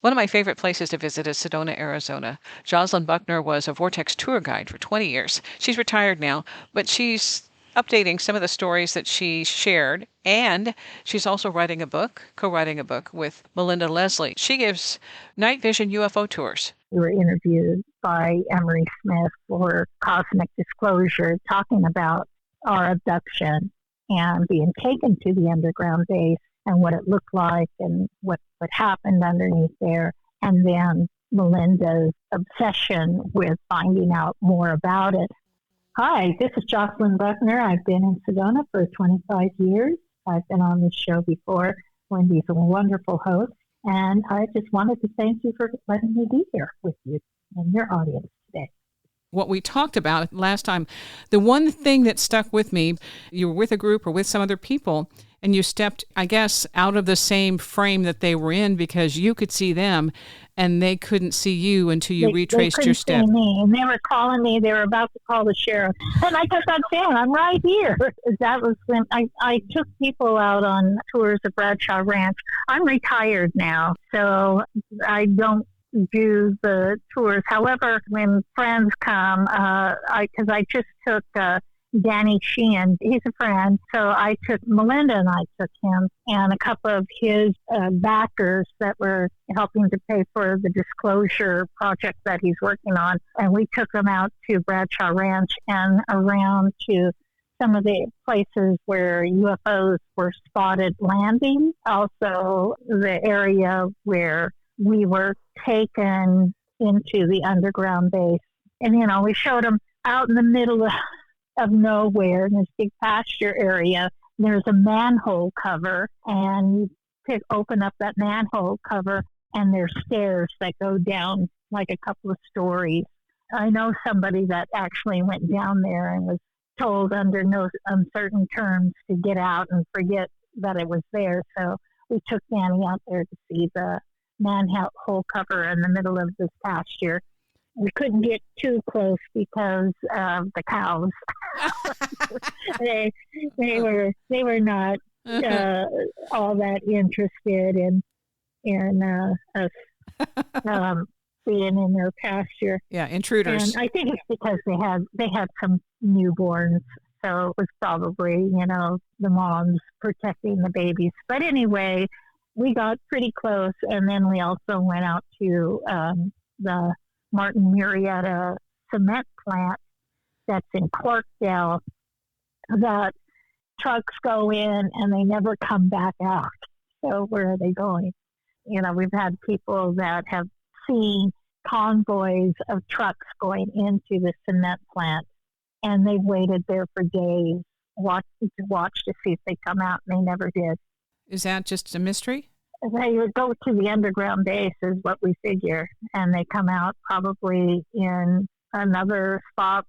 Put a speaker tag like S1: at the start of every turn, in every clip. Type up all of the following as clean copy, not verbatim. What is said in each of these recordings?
S1: One of my favorite places to visit is Sedona, Arizona. Jocelyn Buckner was a vortex tour guide for 20 years. She's retired now, but she's updating some of the stories that she shared, and she's also writing a book, co-writing a book with Melinda Leslie. She gives night vision UFO tours.
S2: We were interviewed by Emery Smith for Cosmic Disclosure, talking about our abduction and being taken to the underground base and what it looked like and what happened underneath there. And then Melinda's obsession with finding out more about it. Hi, this is Jocelyn Buckner. I've been in Sedona for 25 years. I've been on this show before. Wendy's a wonderful host. And I just wanted to thank you for letting me be here with you and your audience today.
S1: What we talked about last time, the one thing that stuck with me, you were with a group or with some other people, and you stepped, I guess, out of the same frame that they were in because you could see them and they couldn't see you until you retraced your step.
S2: They couldn't see me, and they were calling me. They were about to call the sheriff. And I kept on saying, I'm right here. That was when I took people out on tours of Bradshaw Ranch. I'm retired now, so I don't do the tours. However, when friends come, because I just took Danny Sheehan, he's a friend, so I took Melinda and I took him and a couple of his backers that were helping to pay for the disclosure project that he's working on, and we took them out to Bradshaw Ranch and around to some of the places where UFOs were spotted landing, also the area where we were taken into the underground base. And, we showed them out in the middle of nowhere in this big pasture area. There's a manhole cover, and you open up that manhole cover, and there's stairs that go down like a couple of stories. I know somebody that actually went down there and was told under no uncertain terms to get out and forget that it was there. So we took Danny out there to see the manhole cover in the middle of this pasture. We couldn't get too close because of the cows. they were not all that interested in us being in their pasture.
S1: Yeah, intruders.
S2: And I think it's because they had some newborns, so it was probably the moms protecting the babies. But anyway, we got pretty close, and then we also went out to the Martin Marietta cement plant that's in Clarkdale. That trucks go in and they never come back out. So where are they going? We've had people that have seen convoys of trucks going into the cement plant, and they've waited there for days to watch to see if they come out, and they never did.
S1: Is that just a mystery?
S2: They would go to the underground base is what we figure, and they come out probably in another spot.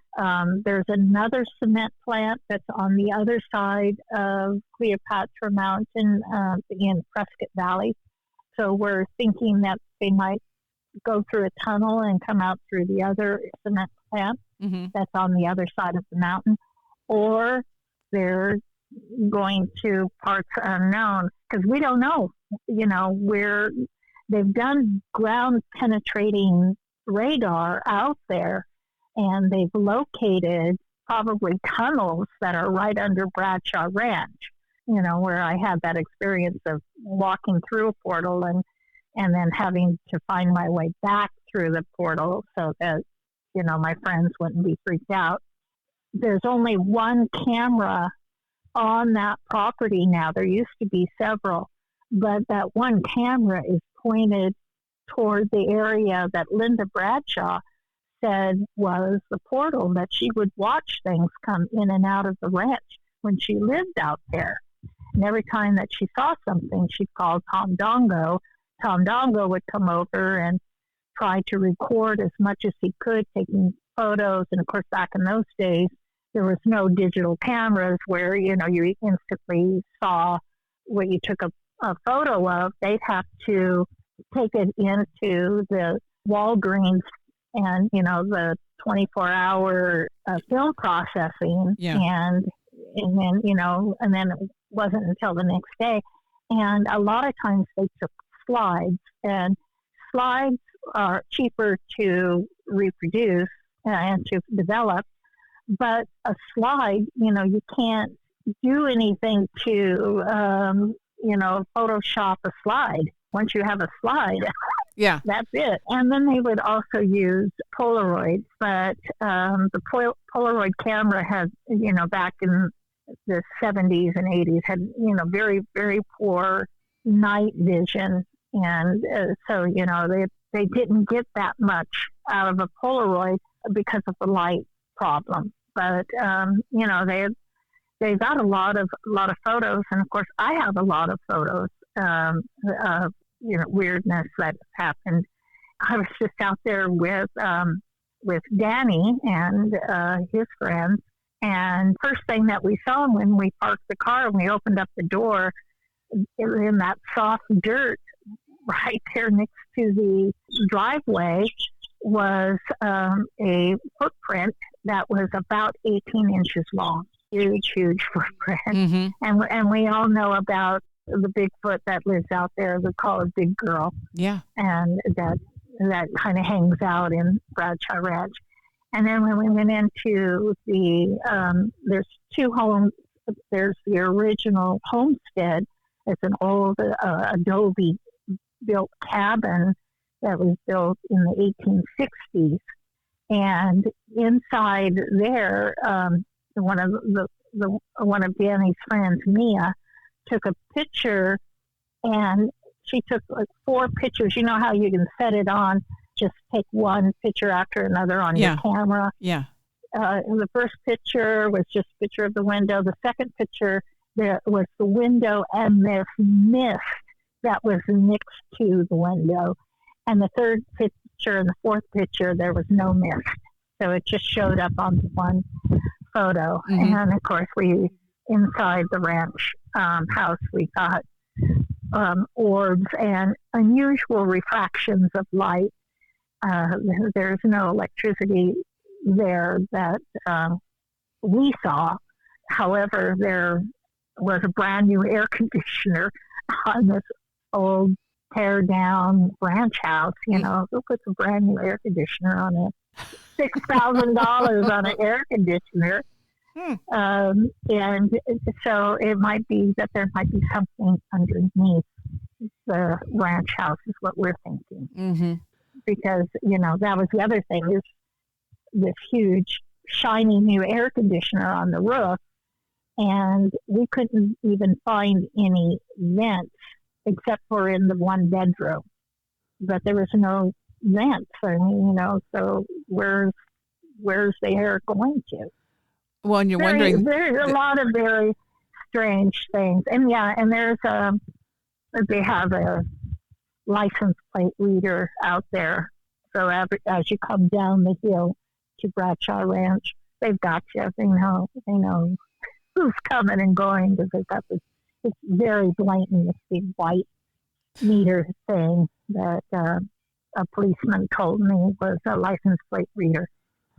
S2: There's another cement plant that's on the other side of Cleopatra Mountain in Prescott Valley. So we're thinking that they might go through a tunnel and come out through the other cement plant that's on the other side of the mountain, or they're going to parts unknown, because we don't know. Where they've done ground penetrating radar out there, and they've located probably tunnels that are right under Bradshaw Ranch, where I had that experience of walking through a portal and then having to find my way back through the portal so that, my friends wouldn't be freaked out. There's only one camera on that property now. There used to be several, but that one camera is pointed toward the area that Linda Bradshaw said was the portal that she would watch things come in and out of the ranch when she lived out there. And every time that she saw something, she called Tom Dongo. Tom Dongo would come over and try to record as much as he could, taking photos. And of course, back in those days, there was no digital cameras where, you instantly saw what you took a photo of. They'd have to take it into the Walgreens and, the 24-hour film processing.
S1: Yeah.
S2: And then it wasn't until the next day. And a lot of times they took slides, and slides are cheaper to reproduce and to develop, but a slide, you can't do anything to, Photoshop a slide. Once you have a slide,
S1: Yeah.
S2: that's it. And then they would also use Polaroids, but the Polaroid camera had, back in the 70s and 80s, had, very, very poor night vision. And so, they didn't get that much out of a Polaroid because of the light problem. But, they got a lot of photos. And of course, I have a lot of photos of, weirdness that happened. I was just out there with Danny and his friends. And first thing that we saw when we parked the car and we opened up the door, in that soft dirt right there next to the driveway was a footprint that was about 18 inches long. Huge footprint.
S1: Mm-hmm.
S2: And we all know about the Bigfoot that lives out there. We call it Big Girl.
S1: Yeah.
S2: And that kind of hangs out in Bradshaw Ranch. And then when we went into there's two homes. There's the original homestead. It's an old adobe built cabin that was built in the 1860s. And inside there, one of Danny's friends, Mia, took a picture, and she took like 4 pictures. You know how you can set it on, just take one picture after another on your camera.
S1: Yeah.
S2: The first picture was just a picture of the window. The second picture, there was the window and this mist that was next to the window. And the third picture and the fourth picture, there was no mist. So it just showed up on one photo.
S1: Mm-hmm.
S2: And of course, inside the ranch house, we got orbs and unusual refractions of light. There's no electricity there that we saw. However, there was a brand new air conditioner on this old tear down ranch house. Who puts a brand new air conditioner on it? $6,000 on an air conditioner. And so it might be that there might be something underneath the ranch house is what we're thinking.
S1: Mm-hmm.
S2: Because, that was the other thing, is this huge, shiny new air conditioner on the roof. And we couldn't even find any vents except for in the one bedroom. But there was no vents. I mean, so where's the air going to?
S1: Well, and you're wondering.
S2: There's a lot of very strange things. And there's they have a license plate reader out there. So as you come down the hill to Bradshaw Ranch, they've got you. They know who's coming and going, because they've got this very blatant, this big white meter thing that a policeman told me was a license plate reader.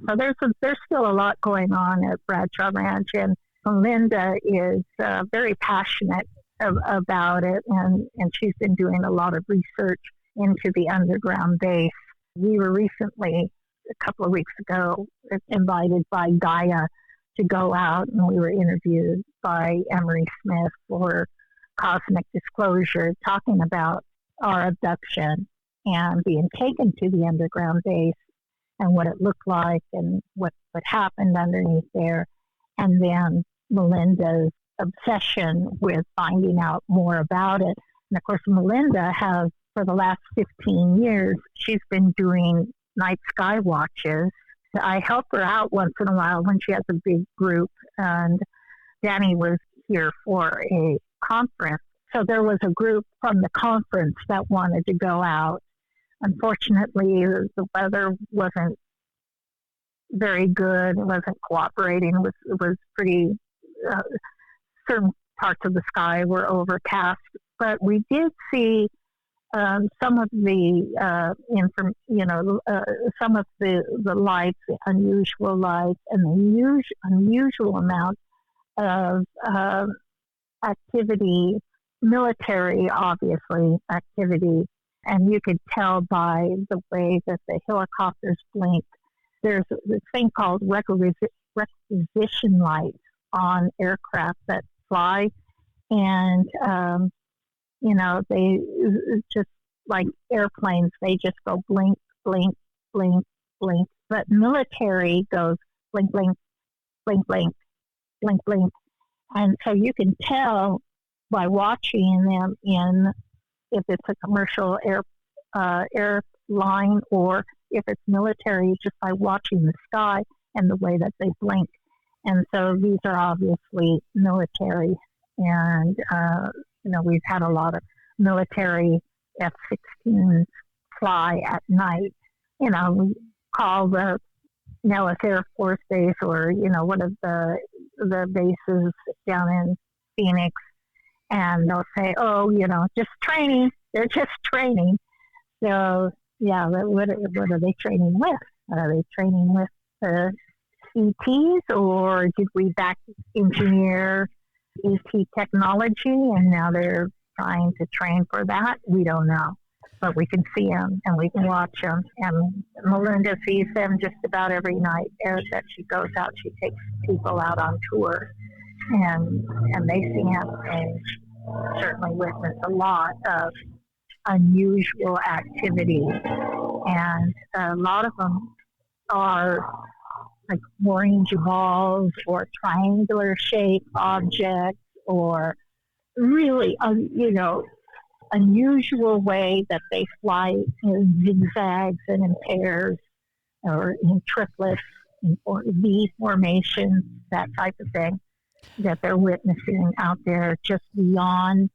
S2: So there's still a lot going on at Bradshaw Ranch, and Melinda is very passionate about it, and she's been doing a lot of research into the underground base. We were recently, a couple of weeks ago, invited by Gaia to go out, and we were interviewed by Emery Smith for Cosmic Disclosure, talking about our abduction and being taken to the underground base and what it looked like and what happened underneath there. And then Melinda's obsession with finding out more about it. And of course, Melinda has, for the last 15 years, she's been doing night sky watches. I help her out once in a while when she has a big group. And Danny was here for a conference. So there was a group from the conference that wanted to go out. Unfortunately, the weather wasn't very good. It wasn't cooperating. It was pretty, certain parts of the sky were overcast. But we did see some of the some of the lights, the unusual lights, and the unusual amount of activity, military, obviously, activity And you could tell by the way that the helicopters blink. There's this thing called requisition lights on aircraft that fly, and they just like airplanes, they just go blink, blink, blink, blink. But military goes blink, blink, blink, blink, blink, blink. And so you can tell by watching them if it's a commercial airline or if it's military, just by watching the sky and the way that they blink. And so these are obviously military. And, we've had a lot of military F-16s fly at night. We call the Nellis Air Force Base or, one of the bases down in Phoenix, and they'll say, just training. They're just training. So, yeah, what are they training with? Are they training with the ETs, or did we back engineer ET technology and now they're trying to train for that? We don't know. But we can see them and we can watch them. And Melinda sees them just about every night that she goes out. She takes people out on tour, and they see them and certainly witness a lot of unusual activity. And a lot of them are like orange balls or triangular shaped objects, or really, unusual way that they fly in zigzags and in pairs or in triplets or V formations, that type of thing that they're witnessing out there just beyond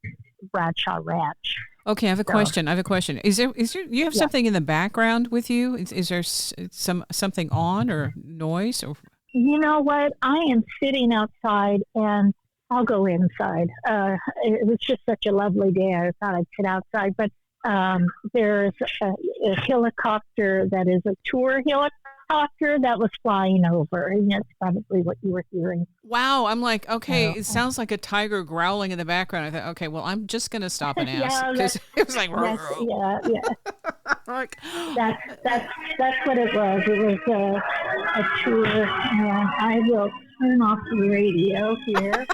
S2: Bradshaw Ranch.
S1: Okay, I have a question. Is there you have something in the background with you? Is there something on or noise or?
S2: You know what? I am sitting outside, and I'll go inside. It was just such a lovely day. I thought I'd sit outside, but there's a helicopter that is a tour helicopter that was flying over, and that's probably what you were hearing.
S1: Wow, I'm like, okay, it sounds like a tiger growling in the background. I thought, okay, well, I'm just going to stop and ask, because it was like,
S2: yeah. That's what it was. It was a tour, and I will turn off the radio here.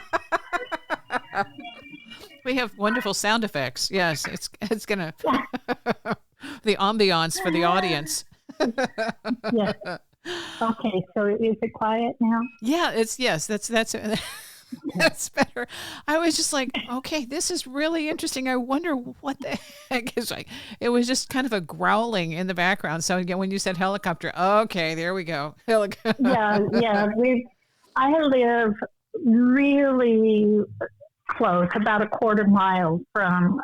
S1: We have wonderful sound effects. Yes, it's gonna the ambiance for the audience.
S2: Yes. Okay, so is it quiet now?
S1: Yeah, that's that's better. I was just like, okay, this is really interesting. I wonder what the heck is like. It was just kind of a growling in the background. So again, when you said helicopter, okay, there we go.
S2: Yeah. I live really close, about a quarter mile from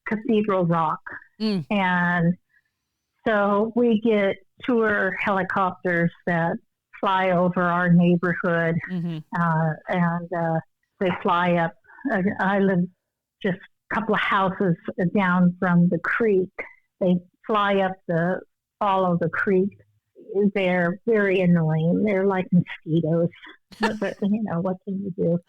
S2: Cathedral Rock. And so we get tour helicopters that fly over our neighborhood, and they fly up. I live just a couple of houses down from the creek. They fly up follow the creek. They're very annoying. They're like mosquitoes, but what can you do?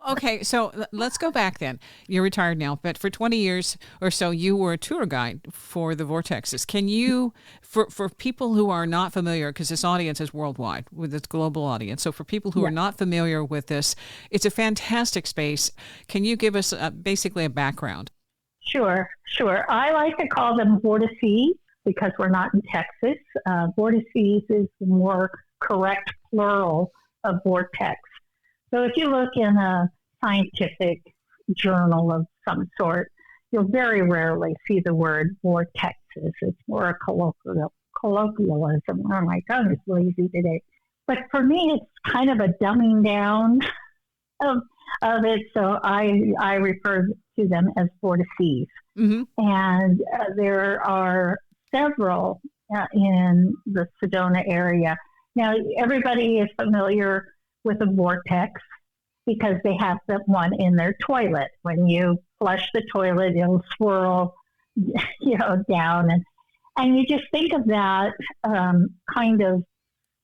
S1: Okay, so let's go back then. You're retired now, but for 20 years or so, you were a tour guide for the vortexes. Can you, for people who are not familiar, because this audience is worldwide, with this global audience, so for people who are not familiar with this, it's a fantastic space. Can you give us basically a background?
S2: Sure. I like to call them vortices because we're not in Texas. Vortices is the more correct plural of vortex. So if you look in a scientific journal of some sort, you'll very rarely see the word vortexes. It's more a colloquialism. Oh, my tongue is lazy today. But for me, it's kind of a dumbing down of it. So I refer to them as vortices. And there are several in the Sedona area. Now, everybody is familiar with a vortex because they have the one in their toilet. When you flush the toilet, it'll swirl, down, and you just think of that kind of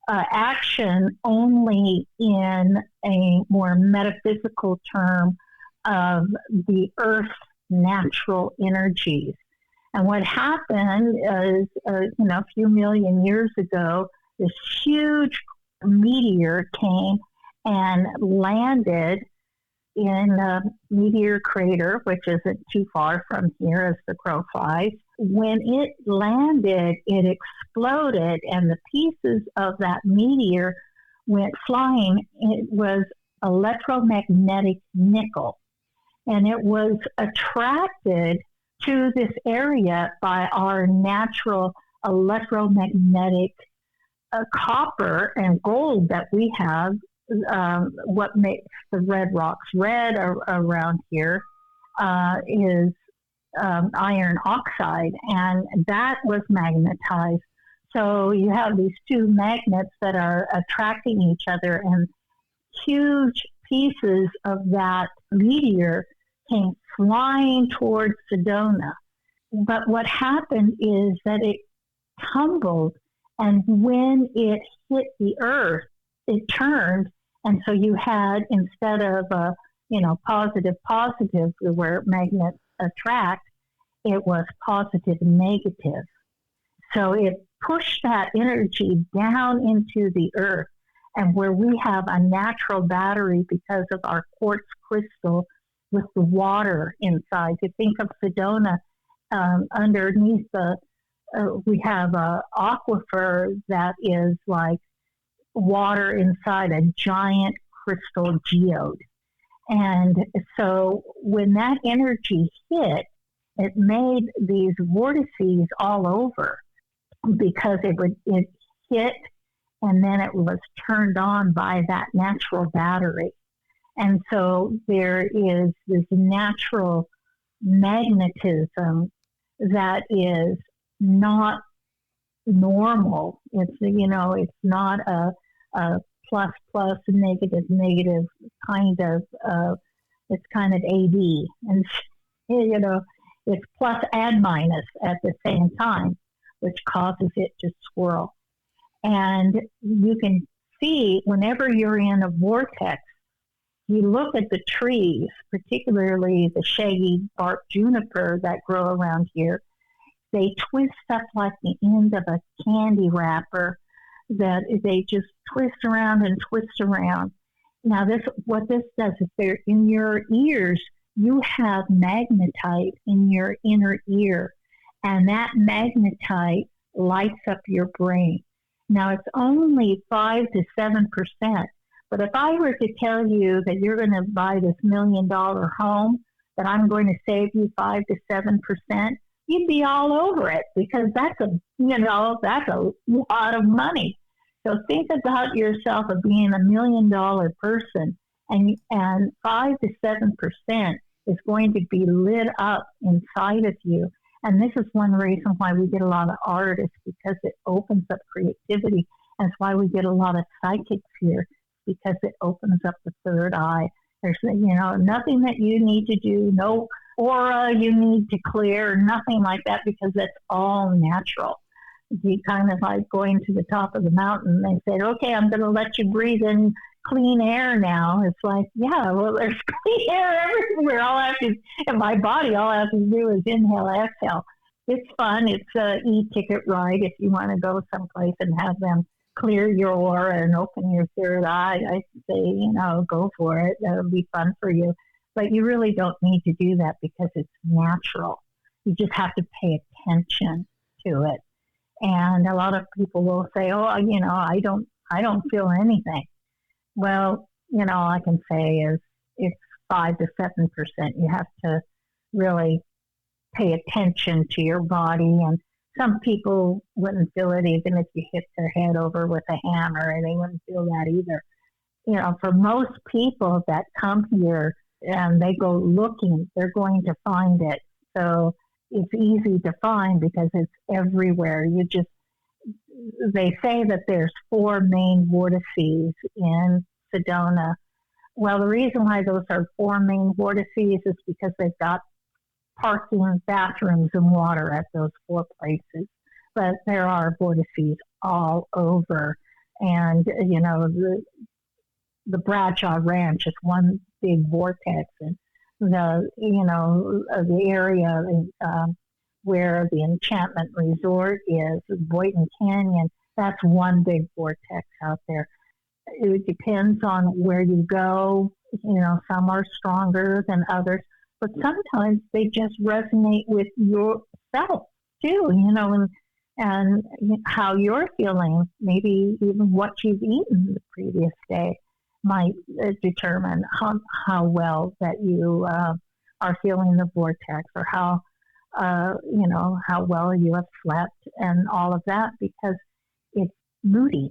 S2: action only in a more metaphysical term of the Earth's natural energies. And what happened is, a few million years ago, this huge meteor came and landed in a meteor crater, which isn't too far from here as the crow flies. When it landed, it exploded, and the pieces of that meteor went flying. It was electromagnetic nickel, and it was attracted to this area by our natural electromagnetic copper and gold that we have. What makes the red rocks red around here is iron oxide, and that was magnetized. So you have these two magnets that are attracting each other, and huge pieces of that meteor came flying towards Sedona. But what happened is that it tumbled, and when it hit the earth, it turned, and so you had, instead of positive where magnets attract, it was positive negative. So it pushed that energy down into the earth, and where we have a natural battery because of our quartz crystal with the water inside. You think of Sedona, underneath we have a aquifer that is like water inside a giant crystal geode. And so when that energy hit, it made these vortices all over, because it hit and then it was turned on by that natural battery. And so there is this natural magnetism that is not normal. It's not a plus negative kind of. It's kind of AB, and it's plus and minus at the same time, which causes it to swirl. And you can see whenever you're in a vortex, you look at the trees, particularly the shaggy bark juniper that grow around here. They twist up like the end of a candy wrapper, that they just twist around and twist around. Now, what this does is, they're in your ears, you have magnetite in your inner ear, and that magnetite lights up your brain. Now, it's only 5 to 7%, but if I were to tell you that you're going to buy this $1 million home, that I'm going to save you 5 to 7%, you'd be all over it, because that's a lot of money. So think about yourself as being $1 million person, and 5 to 7% is going to be lit up inside of you. And this is one reason why we get a lot of artists, because it opens up creativity. And it's why we get a lot of psychics here, because it opens up the third eye. There's, nothing that you need to do, no aura you need to clear, nothing like that, because that's all natural. You kind of like going to the top of the mountain. They said, okay, I'm going to let you breathe in clean air now. It's like, yeah, well, there's clean air everywhere. In my body, all I have to do is inhale, exhale. It's fun. It's an e-ticket ride if you want to go someplace and have them clear your aura and open your third eye. I say, go for it. That'll be fun for you. But you really don't need to do that, because it's natural. You just have to pay attention to it. And a lot of people will say, oh, I don't feel anything. Well, all I can say is it's 5 to 7%. You have to really pay attention to your body. And some people wouldn't feel it even if you hit their head over with a hammer, and they wouldn't feel that either. For most people that come here and they go looking, they're going to find it. So it's easy to find because it's everywhere. They say that there's 4 main vortices in Sedona. Well, the reason why those are 4 main vortices is because they've got parking, bathrooms, and water at those 4 places. But there are vortices all over. And, the Bradshaw Ranch is one big vortex. And the area, where the Enchantment Resort is, Boynton Canyon. That's one big vortex out there. It depends on where you go. Some are stronger than others, but sometimes they just resonate with yourself too, and how you're feeling. Maybe even what you've eaten the previous day might determine how well that you are feeling the vortex, or how well you have slept and all of that, because it's moody.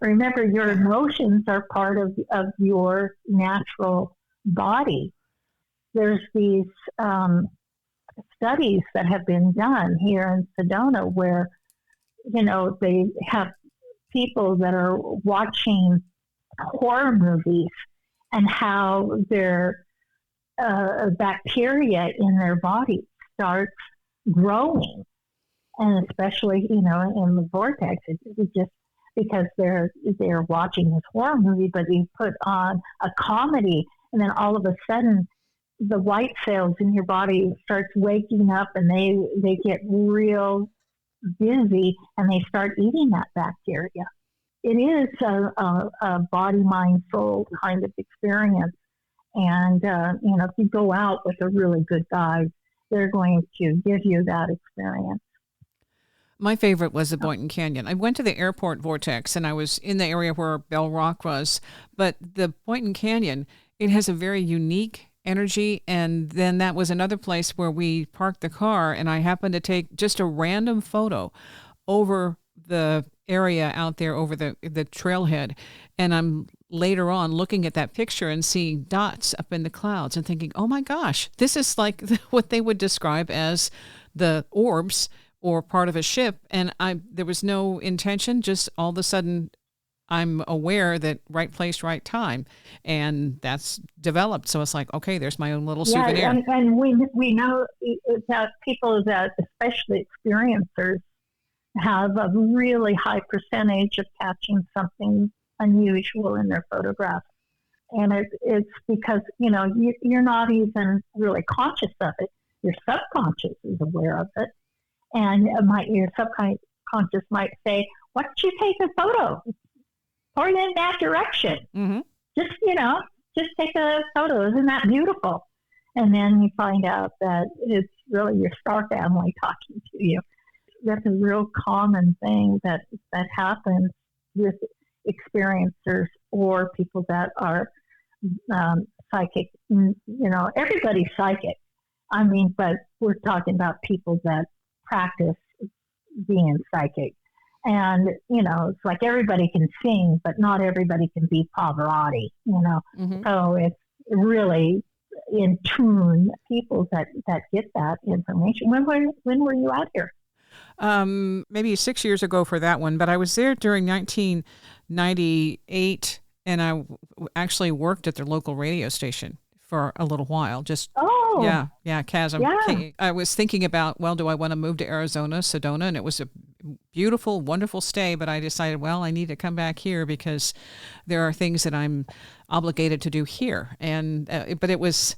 S2: Remember, your emotions are part of your natural body. There's these studies that have been done here in Sedona where, they have people that are watching horror movies and how their bacteria in their body starts growing. And especially, in the vortex, it's just because they're watching this horror movie, but you put on a comedy, and then all of a sudden the white cells in your body starts waking up, and they get real busy, and they start eating that bacteria. It is a body, mind, soul kind of experience. And, if you go out with a really good guide, they're going to give you that experience.
S1: My favorite was the Boynton Canyon. I went to the airport vortex, and I was in the area where Bell Rock was. But the Boynton Canyon, it has a very unique energy. And then that was another place where we parked the car, and I happened to take just a random photo over the area out there, over the trailhead. And I'm later on looking at that picture and seeing dots up in the clouds and thinking, oh my gosh, this is like what they would describe as the orbs or part of a ship. And there was no intention, just all of a sudden I'm aware that right place, right time. And that's developed. So it's like, okay, there's my own little souvenir.
S2: And we know that people that, especially experiencers, have a really high percentage of catching something unusual in their photographs. And it's because, you're not even really conscious of it. Your subconscious is aware of it. And your subconscious might say, why don't you take a photo? Point in that direction.
S1: Mm-hmm.
S2: Just take a photo. Isn't that beautiful? And then you find out that it's really your star family talking to you. That's a real common thing that happens with experiencers or people that are psychic. Everybody's psychic. But we're talking about people that practice being psychic. And, it's like everybody can sing, but not everybody can be Pavarotti,
S1: Mm-hmm.
S2: So it's really in tune people that get that information. When were you out here?
S1: Maybe 6 years ago for that one, but I was there during 1998, and I actually worked at their local radio station for a little while. Chasm.
S2: Yeah.
S1: I was thinking about, do I want to move to Arizona, Sedona? And it was a beautiful, wonderful stay, but I decided, I need to come back here because there are things that I'm obligated to do here. And but it was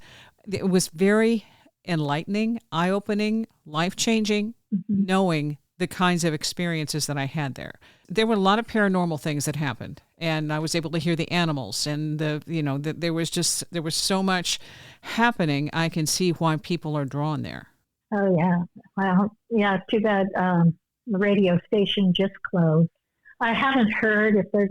S1: very enlightening, eye-opening, life-changing,
S2: Mm-hmm.
S1: knowing the kinds of experiences that I had there. There were a lot of paranormal things that happened, and I was able to hear the animals, and there was so much happening. I can see why people are drawn there.
S2: Oh yeah, well, yeah. Too bad the radio station just closed. I haven't heard if the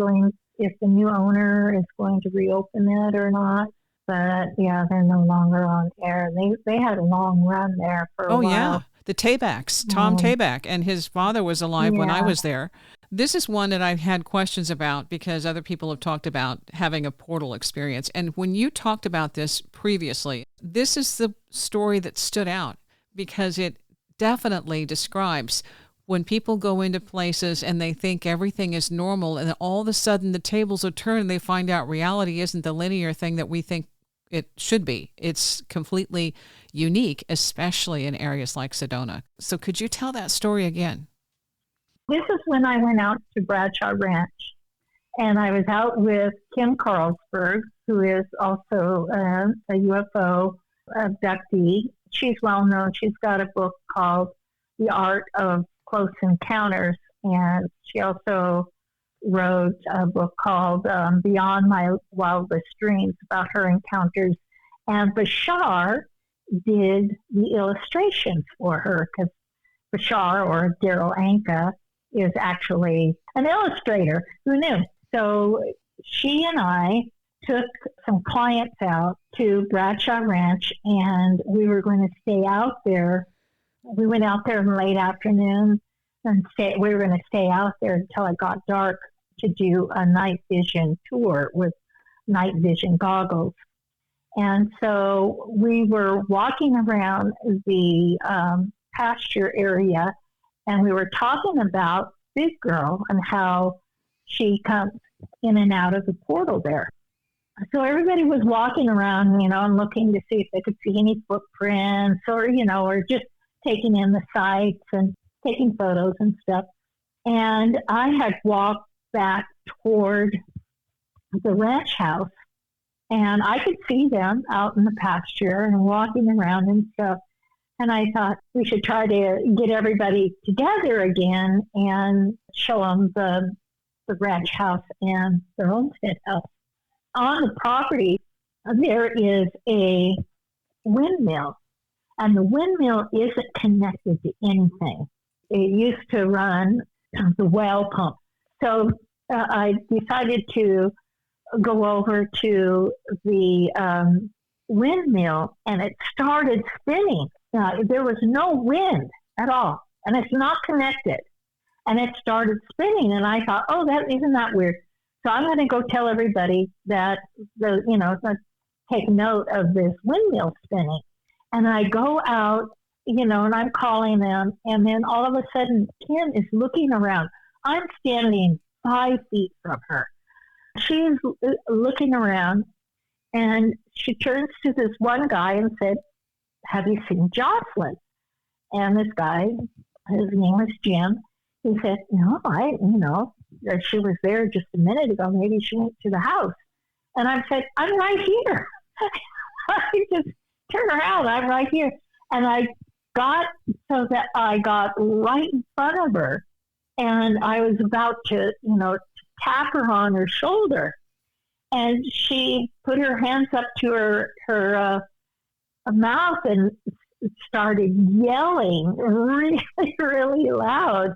S2: new owner is going to reopen it or not. But yeah, they're no longer on air. They had a long run there for a while. Oh yeah.
S1: The Taybacks, Tom Tayback, and his father was alive when I was there. This is one that I've had questions about because other people have talked about having a portal experience. And when you talked about this previously, this is the story that stood out because it definitely describes when people go into places and they think everything is normal, and then all of a sudden the tables are turned and they find out reality isn't the linear thing that we think it should be. It's completely unique, especially in areas like Sedona. So could you tell that story again?
S2: This is when I went out to Bradshaw Ranch, and I was out with Kim Carlsberg, who is also a UFO abductee. she's well known. She's got a book called The Art of Close Encounters, and she also wrote a book called Beyond My Wildest Dreams about her encounters. And Bashar did the illustrations for her because Bashar, or Daryl Anka, is actually an illustrator. Who knew? So she and I took some clients out to Bradshaw Ranch, and we were going to stay out there. We went out there in the late afternoon, and we were going to stay out there until it got dark to do a night vision tour with night vision goggles. And so we were walking around the pasture area, and we were talking about Big Girl and how she comes in and out of the portal there. So everybody was walking around, and looking to see if they could see any footprints or, or just taking in the sights and taking photos and stuff. And I had walked back toward the ranch house, and I could see them out in the pasture and walking around and stuff. And I thought we should try to get everybody together again and show them the ranch house and the homestead house. On the property, there is a windmill, and the windmill isn't connected to anything. It used to run the well pump. So I decided to go over to the windmill, and it started spinning. There was no wind at all, and it's not connected. And it started spinning, and I thought, oh, isn't that weird? So I'm going to go tell everybody that take note of this windmill spinning. And I go out, and I'm calling them, and then all of a sudden, Kim is looking around. I'm standing 5 feet from her. She's looking around, and she turns to this one guy and said, "Have you seen Jocelyn?" And this guy, his name was Jim, he said, "No, she was there just a minute ago. Maybe she went to the house." And I said, "I'm right here." I just turned around. I'm right here. And I got right in front of her. And I was about to, tap her on her shoulder. And she put her hands up to her mouth and started yelling really, really loud.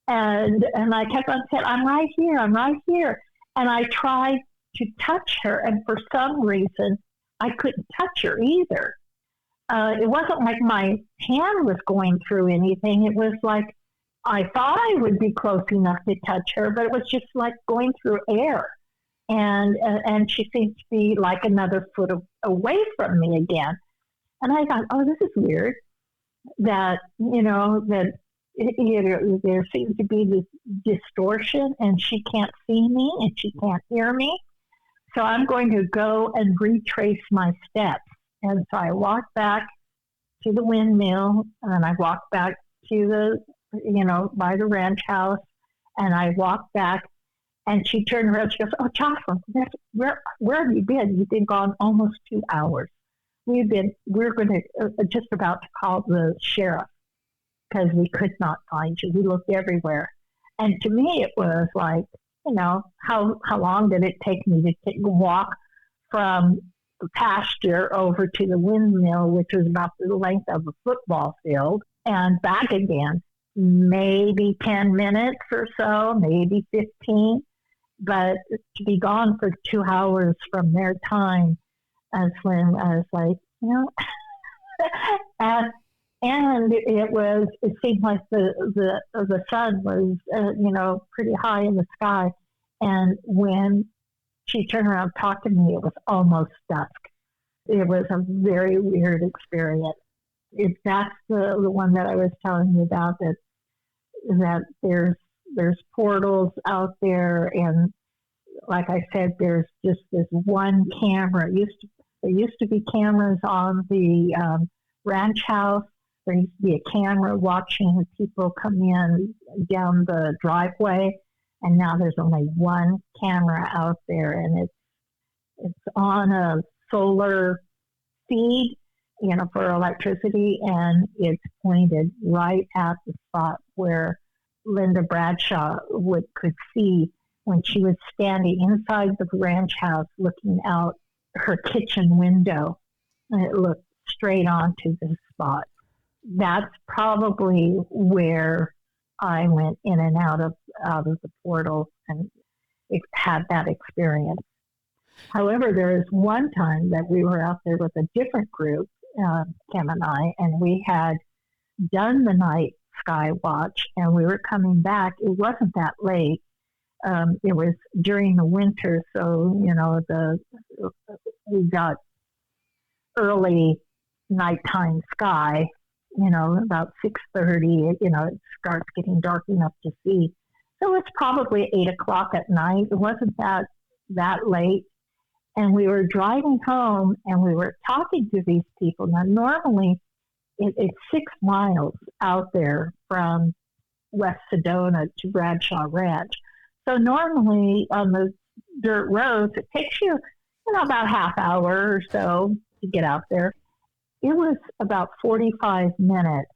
S2: And I kept on saying, "I'm right here, I'm right here." And I tried to touch her, and for some reason, I couldn't touch her either. It wasn't like my hand was going through anything. It was like I thought I would be close enough to touch her, but it was just like going through air. And she seemed to be like another foot away from me again. And I thought, oh, this is weird. That there seems to be this distortion, and she can't see me and she can't hear me. So I'm going to go and retrace my steps. And so I walked back to the windmill, and I walked back to by the ranch house, and I walked back, and she turned around. She goes, "Oh, Jocelyn, where have you been? You've been gone almost 2 hours. We're going to just about to call the sheriff because we could not find you. We looked everywhere." And to me, it was like, how long did it take me to walk from the pasture over to the windmill, which was about the length of a football field, and back again? Maybe 10 minutes or so, maybe 15. But to be gone for 2 hours from their time, as when I was like, and it seemed like the sun was, pretty high in the sky. And when she turned around and talked to me, it was almost dusk. It was a very weird experience. If that's the one that I was telling you about, that there's portals out there, and like I said, there's just this one camera. There used to be cameras on the ranch house. There used to be a camera watching people come in down the driveway, and now there's only one camera out there, and it's on a solar feed, for electricity, and it's pointed right at the spot where Linda Bradshaw could see when she was standing inside the ranch house looking out her kitchen window, and it looked straight onto this spot. That's probably where I went in and out of the portal and had that experience. However, there is one time that we were out there with a different group, Kim and I, and we had done the night sky watch, and we were coming back. It wasn't that late. It was during the winter, so we got early nighttime sky. About 6:30. It starts getting dark enough to see. So it's probably 8 o'clock at night. It wasn't that late. And we were driving home, and we were talking to these people. Now, normally, it's 6 miles out there from West Sedona to Bradshaw Ranch. So normally on the dirt roads, it takes you, about half hour or so to get out there. It was about 45 minutes.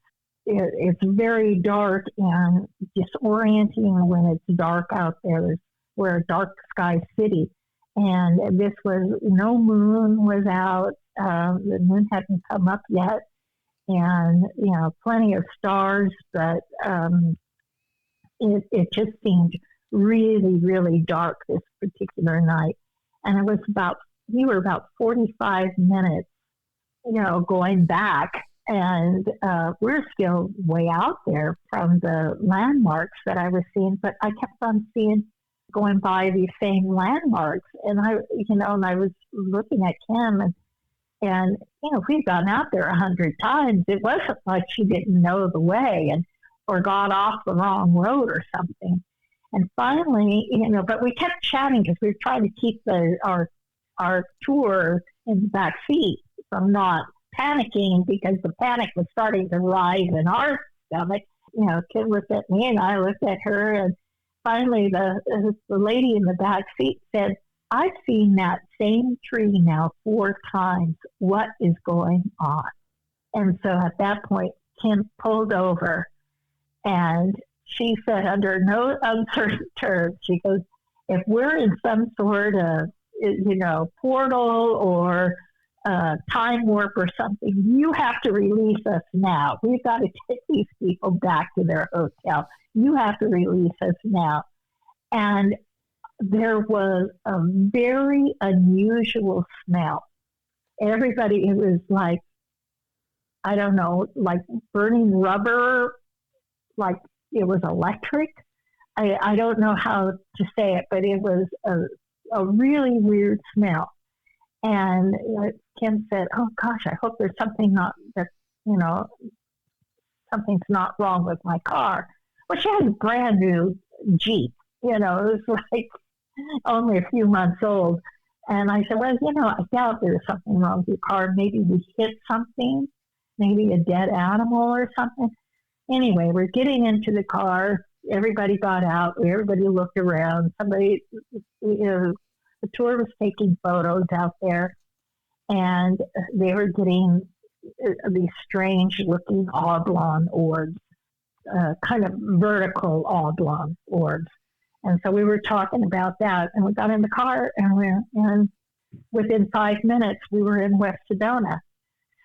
S2: It's very dark and disorienting when it's dark out there. We're a dark sky city. And this was, no moon was out. The moon hadn't come up yet. And, plenty of stars, but it just seemed really, really dark this particular night. And we were about 45 minutes, going back. And we're still way out there from the landmarks that I was seeing, but I kept on going by these same landmarks. And I was looking at Kim and we'd gone out there 100 times. It wasn't like she didn't know the way or got off the wrong road or something. And finally, but we kept chatting because we were trying to keep our tour in the back seat from not panicking, because the panic was starting to rise in our stomach. Kim looked at me and I looked at her, and finally the lady in the back seat said, "I've seen that same tree now 4 times. What is going on?" And so at that point, Kim pulled over, and she said, under no uncertain terms, she goes, "If we're in some sort of, portal or time warp or something, you have to release us now. We've got to take these people back to their hotel. You have to release us now." And there was a very unusual smell. Everybody, it was like, I don't know, like burning rubber, like it was electric. I don't know how to say it, but it was a really weird smell. And Kim said, "Oh gosh, I hope there's something something's not wrong with my car." Well, she had a brand new Jeep. It was like only a few months old. And I said, "Well, I doubt there's something wrong with your car. Maybe we hit something, maybe a dead animal or something." Anyway, we're getting into the car. Everybody got out. Everybody looked around. Somebody, the tour was taking photos out there, and they were getting these strange-looking oblong orbs, kind of vertical oblong orbs. And so we were talking about that, and we got in the car, and within 5 minutes, we were in West Sedona.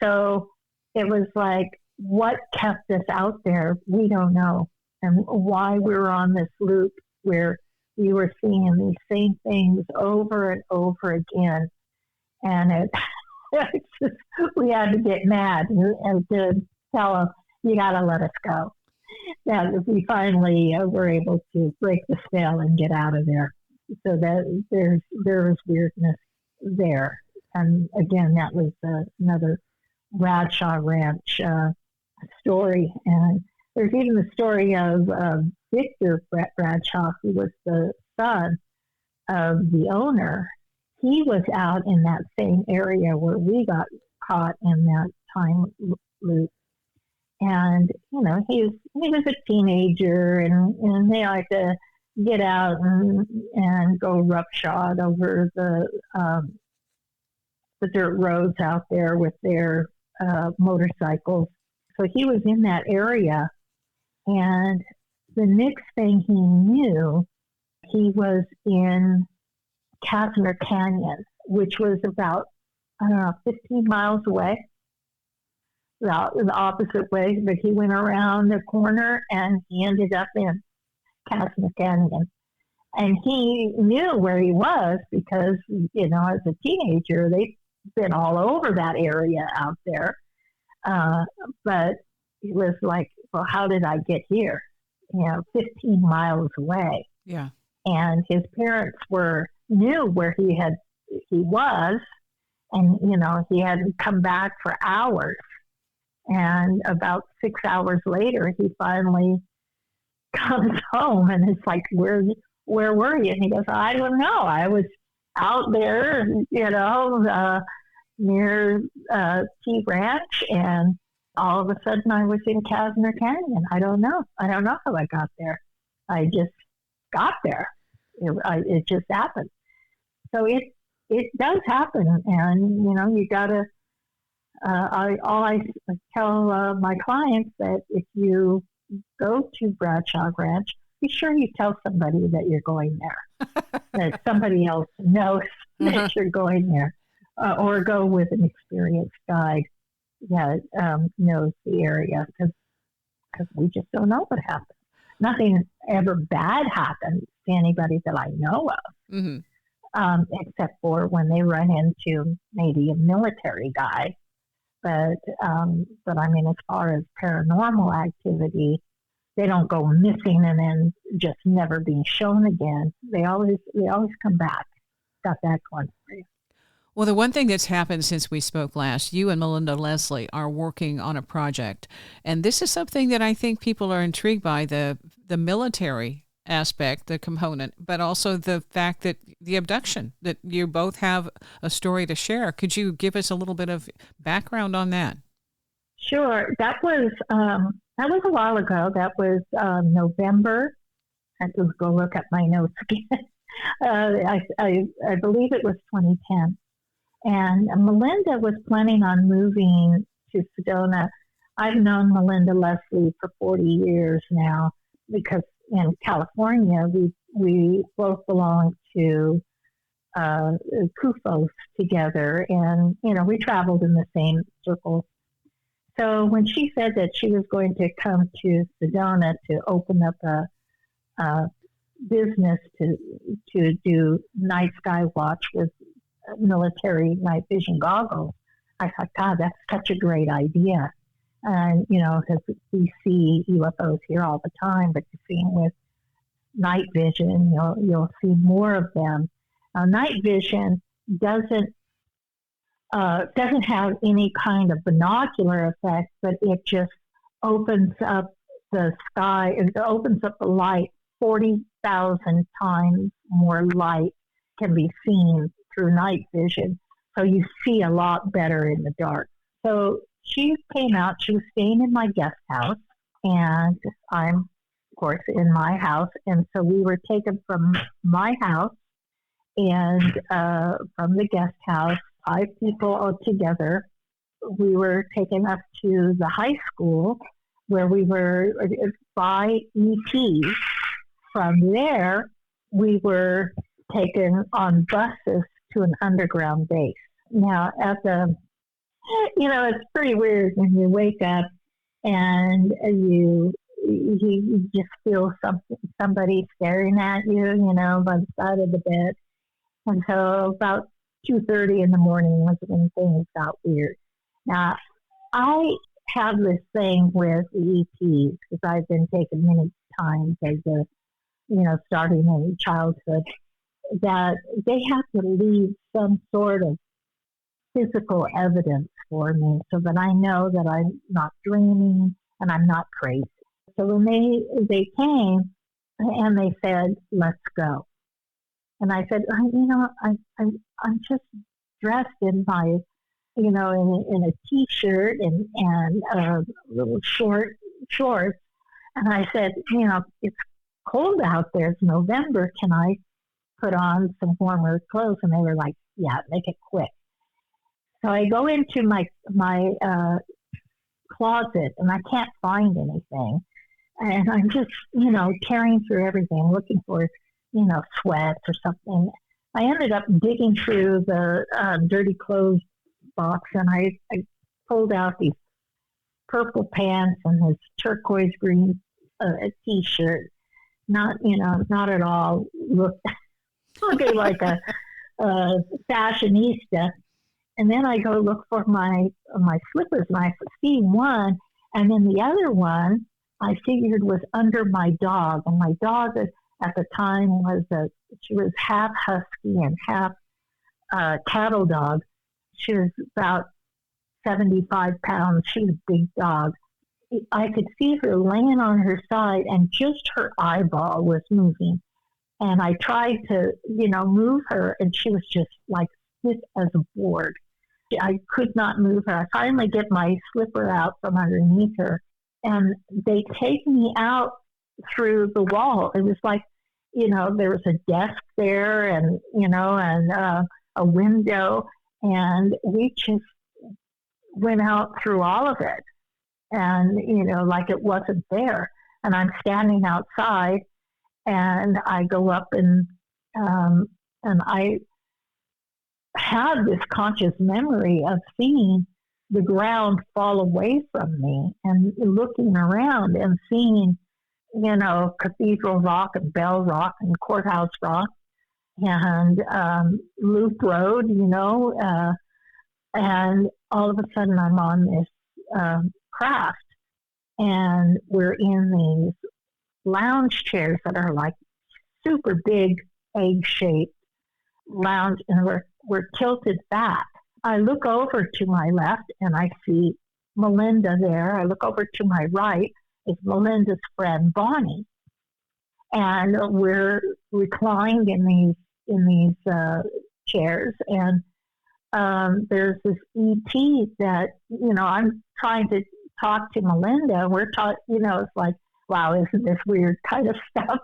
S2: So it was like, what kept us out there? We don't know. And why we were on this loop where we were seeing these same things over and over again. And we had to get mad and to tell them, "You got to let us go." That we finally were able to break the spell and get out of there. So that there was weirdness there. And again, that was another Bradshaw Ranch story. And there's even the story of Victor Bradshaw, who was the son of the owner. He was out in that same area where we got caught in that time loop. And, he was a teenager, and they like to get out and go roughshod over the dirt roads out there with their motorcycles. So he was in that area, and the next thing he knew, he was in Casner Canyon, which was about, I don't know, 15 miles away, the opposite way, but he went around the corner and he ended up in Casner Canyon. And he knew where he was because, as a teenager, they've been all over that area out there. But he was like, well, how did I get here? 15 miles away.
S1: Yeah.
S2: And his parents knew where he was, and, he hadn't come back for hours. And about 6 hours later, he finally comes home, and it's like, where were you? And he goes, I don't know. I was out there, near T Ranch, and all of a sudden I was in Casner Canyon. I don't know how I got there. I just got there. It just happened. So it does happen, and you gotta. I tell my clients that if you go to Bradshaw Ranch, be sure you tell somebody that you're going there, that somebody else knows that you're going there, or go with an experienced guide that knows the area, because we just don't know what happens. Nothing ever bad happens to anybody that I know of, except for when they run into maybe a military guy. But I mean, as far as paranormal activity, they don't go missing and then just never being shown again. They always come back. Got that going for you.
S1: Well, the one thing that's happened since we spoke last, you and Melinda Leslie are working on a project, and this is something that I think people are intrigued by, the military aspect, the component, but also the fact that the abduction, that you both have a story to share. Could you give us a little bit of background on that?
S2: Sure. That was a while ago. That was November. I have to go look at my notes again. I believe it was 2010. And Melinda was planning on moving to Sedona. I've known Melinda Leslie for 40 years now, because in California, we both belong to CUFOS together, and we traveled in the same circles. So when she said that she was going to come to Sedona to open up a business to do night sky watch with military night vision goggles, I thought, God, that's such a great idea. And, because we see UFOs here all the time, but you see them with night vision, you'll see more of them. Night vision doesn't have any kind of binocular effect, but it just opens up the sky. It opens up the light 40,000 times more light can be seen through night vision. So you see a lot better in the dark. So she came out, she was staying in my guest house, and I'm, of course, in my house. And so we were taken from my house and from the guest house, 5 people all together. We were taken up to the high school where we were by ETs. From there, we were taken on buses to an underground base. Now, it's pretty weird when you wake up and you just feel somebody staring at you, by the side of the bed. And so about 2:30 in the morning was when things got weird. Now, I have this thing with the EPs, because I've been taken many times as starting in childhood, that they have to leave some sort of physical evidence for me so that I know that I'm not dreaming and I'm not crazy. So when they came and they said, let's go. And I said, I'm just dressed in my, in a T-shirt and little shorts. And I said, it's cold out there. It's November. Can I put on some warmer clothes? And they were like, yeah, make it quick. So I go into my closet and I can't find anything. And I'm just, tearing through everything, looking for, sweats or something. I ended up digging through the dirty clothes box, and I pulled out these purple pants and this turquoise green T-shirt. Not at all looking like a fashionista. And then I go look for my slippers, and I see one, and then the other one I figured was under my dog. And my dog at the time she was half husky and half cattle dog. She was about 75 pounds. She was a big dog. I could see her laying on her side, and just her eyeball was moving. And I tried to, move her, and she was just like stiff as a board. I could not move her. I finally get my slipper out from underneath her, and they take me out through the wall. It was like, there was a desk there, and, a window, and we just went out through all of it. And, like it wasn't there. And I'm standing outside, and I go up and I had this conscious memory of seeing the ground fall away from me and looking around and seeing, Cathedral Rock and Bell Rock and Courthouse Rock and Loop Road, and all of a sudden I'm on this craft, and we're in these lounge chairs that are like super big egg-shaped lounge, and we're tilted back. I look over to my left and I see Melinda there. I look over to my right, is Melinda's friend Bonnie, and we're reclined in these chairs, and there's this ET that, I'm trying to talk to Melinda. We're it's like, wow, isn't this weird kind of stuff?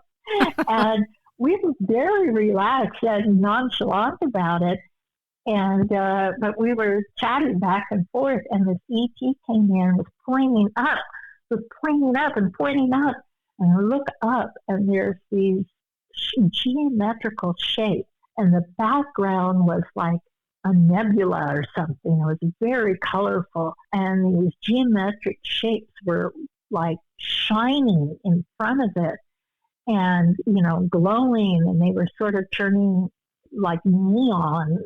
S2: And we were very relaxed and nonchalant about it. And, but we were chatting back and forth, and this ET came in, was pointing up and pointing up. And I look up, and there's these geometrical shapes, and the background was like a nebula or something. It was very colorful, and these geometric shapes were like shining in front of it, and glowing, and they were sort of turning like neon,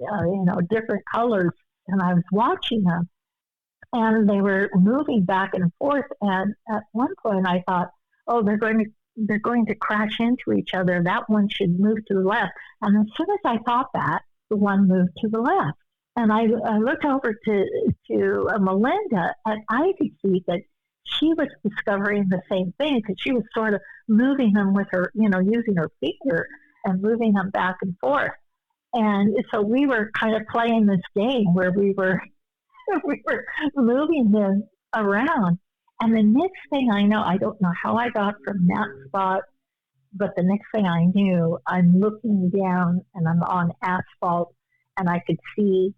S2: different colors. And I was watching them, and they were moving back and forth. And at one point, I thought, oh, they're going to crash into each other. That one should move to the left. And as soon as I thought that, the one moved to the left. And I looked over to Melinda, and I could see that she was discovering the same thing, because she was sort of moving them with her, using her finger and moving them back and forth. And so we were kind of playing this game where we were moving them around. And the next thing I know, I don't know how I got from that spot, but the next thing I knew, I'm looking down and I'm on asphalt, and I could see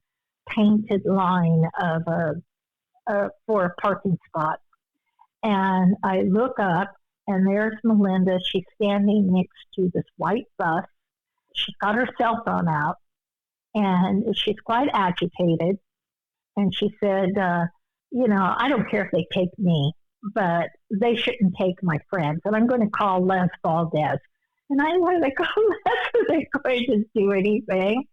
S2: painted line of for a parking spot. And I look up, and there's Melinda. She's standing next to this white bus. She's got her cell phone out, and she's quite agitated. And she said, I don't care if they take me, but they shouldn't take my friends. And I'm going to call Les Valdez. And I wanted to call Les, so they're going to do anything.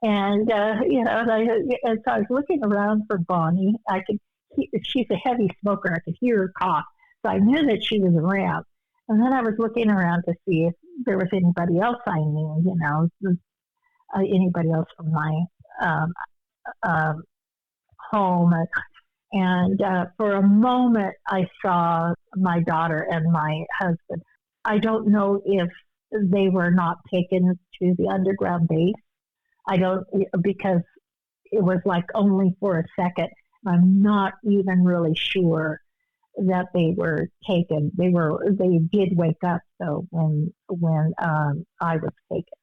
S2: And, and so I was looking around for Bonnie. She's a heavy smoker. I could hear her cough. So I knew that she was around. And then I was looking around to see if there was anybody else I knew, anybody else from my home. And for a moment, I saw my daughter and my husband. I don't know if they were not taken to the underground base. Because it was like only for a second. I'm not even really sure that they were taken. They did wake up though when I was taken.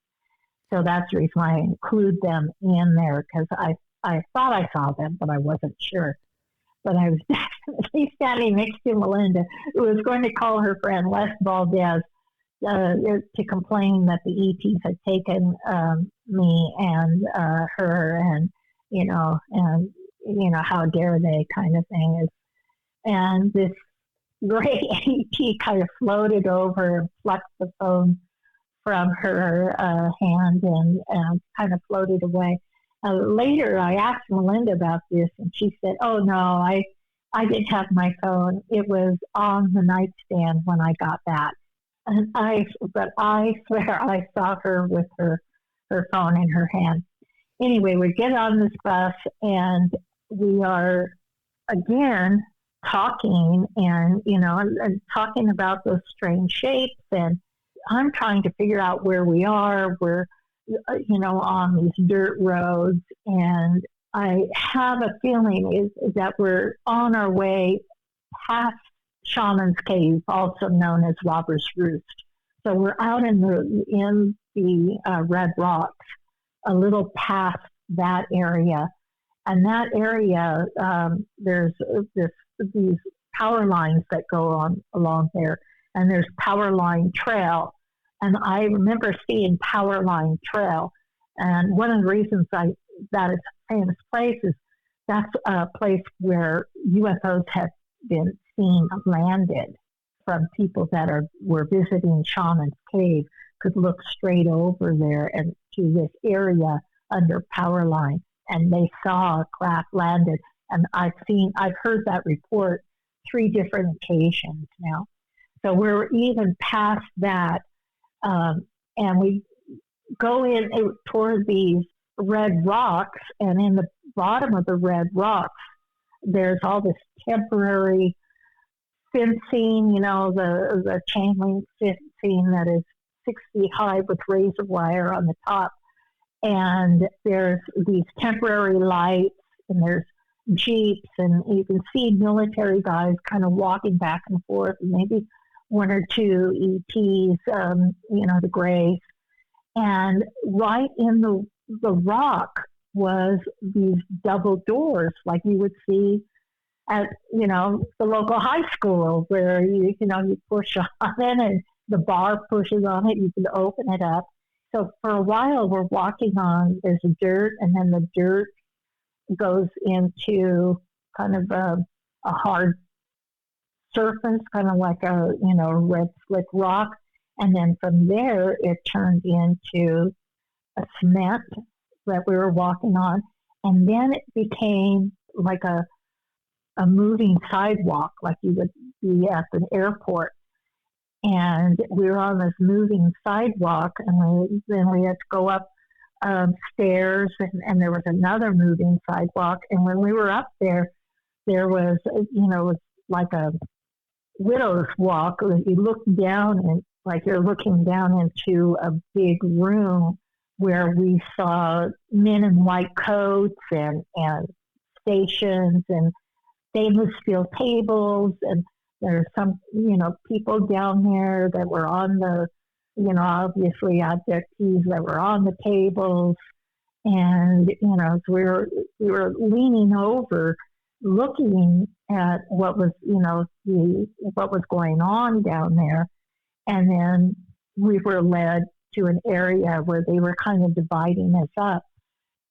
S2: So that's the reason why I include them in there, because I thought I saw them, but I wasn't sure. But I was definitely standing next to Melinda, who was going to call her friend Les Valdez to complain that the ETs had taken me and her, and how dare they, kind of thing. And this great ET kind of floated over and plucked the phone from her hand and kind of floated away. Later, I asked Melinda about this, and she said, "Oh no, I didn't have my phone. It was on the nightstand when I got back." But I swear I saw her with her phone in her hand. Anyway, we get on this bus, and we are again talking, and talking about those strange shapes, and I'm trying to figure out where we are. We're on these dirt roads, and I have a feeling is that we're on our way past Shaman's Cave, also known as Robber's Roost. So we're out in the Red Rocks, a little past that area. And that area, there's these power lines that go on along there, and there's Power Line Trail. And I remember seeing Power Line Trail. And one of the reasons that it's a famous place is that's a place where UFOs have been seen landed from people that were visiting Shaman's Cave, could look straight over there and to this area under Power Line. And they saw a craft landed. And I've heard that report 3 different occasions now. So we're even past that. And we go in toward these red rocks, and in the bottom of the red rocks, there's all this temporary fencing, the chain link fencing that is 6 feet high with razor wire on the top. And there's these temporary lights, and there's jeeps, and you can see military guys kind of walking back and forth, and maybe 1 or 2 ETs, the grays. And right in the rock was these double doors, like you would see at, the local high school, where you push on it and the bar pushes on it, you can open it up. So for a while we're walking on, there's dirt, and then the dirt goes into kind of a hard surface, kind of like a red slick rock, and then from there it turned into a cement that we were walking on, and then it became like a moving sidewalk, like you would be at an airport. And we were on this moving sidewalk, and then we had to go up stairs, and there was another moving sidewalk. And when we were up there, there was, it was like a widow's walk. You look down, and like you're looking down into a big room where we saw men in white coats and stations and stainless steel tables, and there's some, people down there that were on the, obviously abductees that were on the tables. And, so we were leaning over, looking at what was, what was going on down there. And then we were led to an area where they were kind of dividing us up.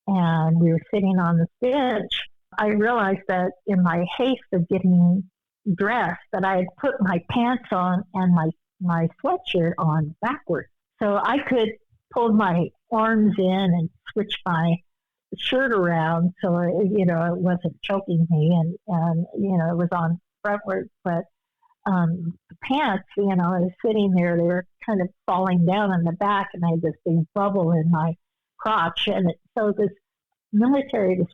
S2: And we were sitting on the bench. I realized that in my haste of getting dressed, that I had put my pants on and my sweatshirt on backwards. So I could pull my arms in and switch my shirt around so it wasn't choking me, and it was on frontward. But the pants, I was sitting there, they were kind of falling down in the back, and I had this big bubble in my crotch. And so this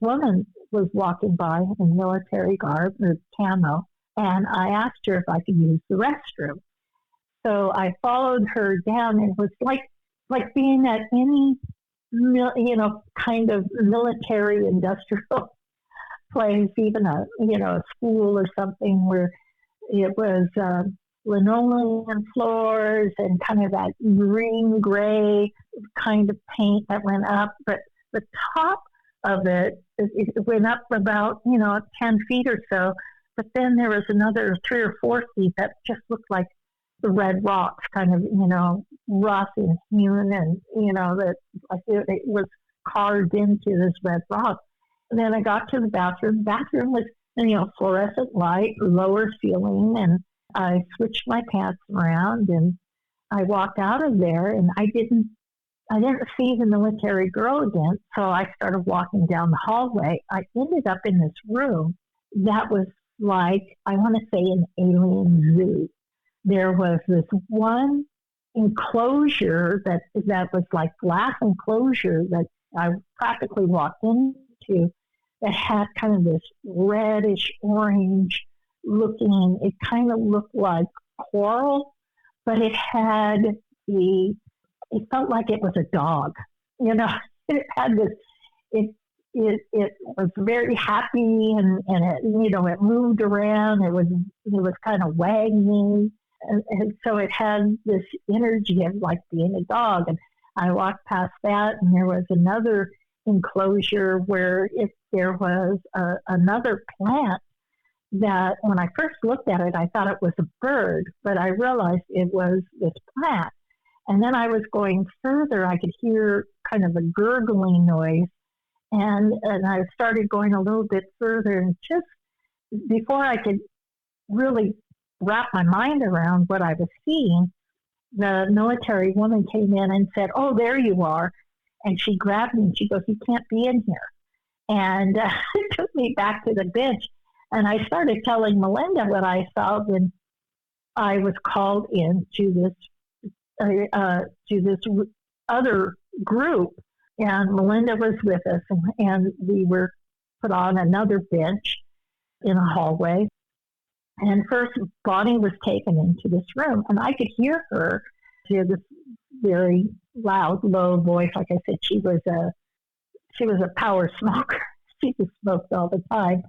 S2: woman was walking by in military garb or camo, and I asked her if I could use the restroom. So I followed her down, and it was like being at any, kind of military industrial place, even a school or something, where it was linoleum floors and kind of that green gray kind of paint that went up. But the top of it. It went up about, 10 feet or so. But then there was another 3 or 4 feet that just looked like the red rocks, kind of, rough and hewn, and, that like it was carved into this red rock. And then I got to the bathroom. The bathroom was, fluorescent light, lower ceiling, and I switched my pants around and I walked out of there, and I didn't see the military girl again. So I started walking down the hallway. I ended up in this room that was like, I want to say, an alien zoo. There was this one enclosure that was like glass enclosure that I practically walked into, that had kind of this reddish orange looking, it kind of looked like coral, but it felt like it was a dog. It had this, it was very happy, and it, it moved around. It was kind of wagging. And so it had this energy of like being a dog. And I walked past that, and there was another enclosure where there was another plant that when I first looked at it, I thought it was a bird, but I realized it was this plant. And then I was going further, I could hear kind of a gurgling noise. And I started going a little bit further, and just before I could really wrap my mind around what I was seeing, the military woman came in and said, "Oh, there you are." And she grabbed me and she goes, "You can't be in here." And took me back to the bench. And I started telling Melinda what I saw when I was called in to this other group. And Melinda was with us, and we were put on another bench in a hallway. And first, Bonnie was taken into this room, and I could hear her. She had this very loud, low voice. Like I said, she was a power smoker. She just smoked all the time.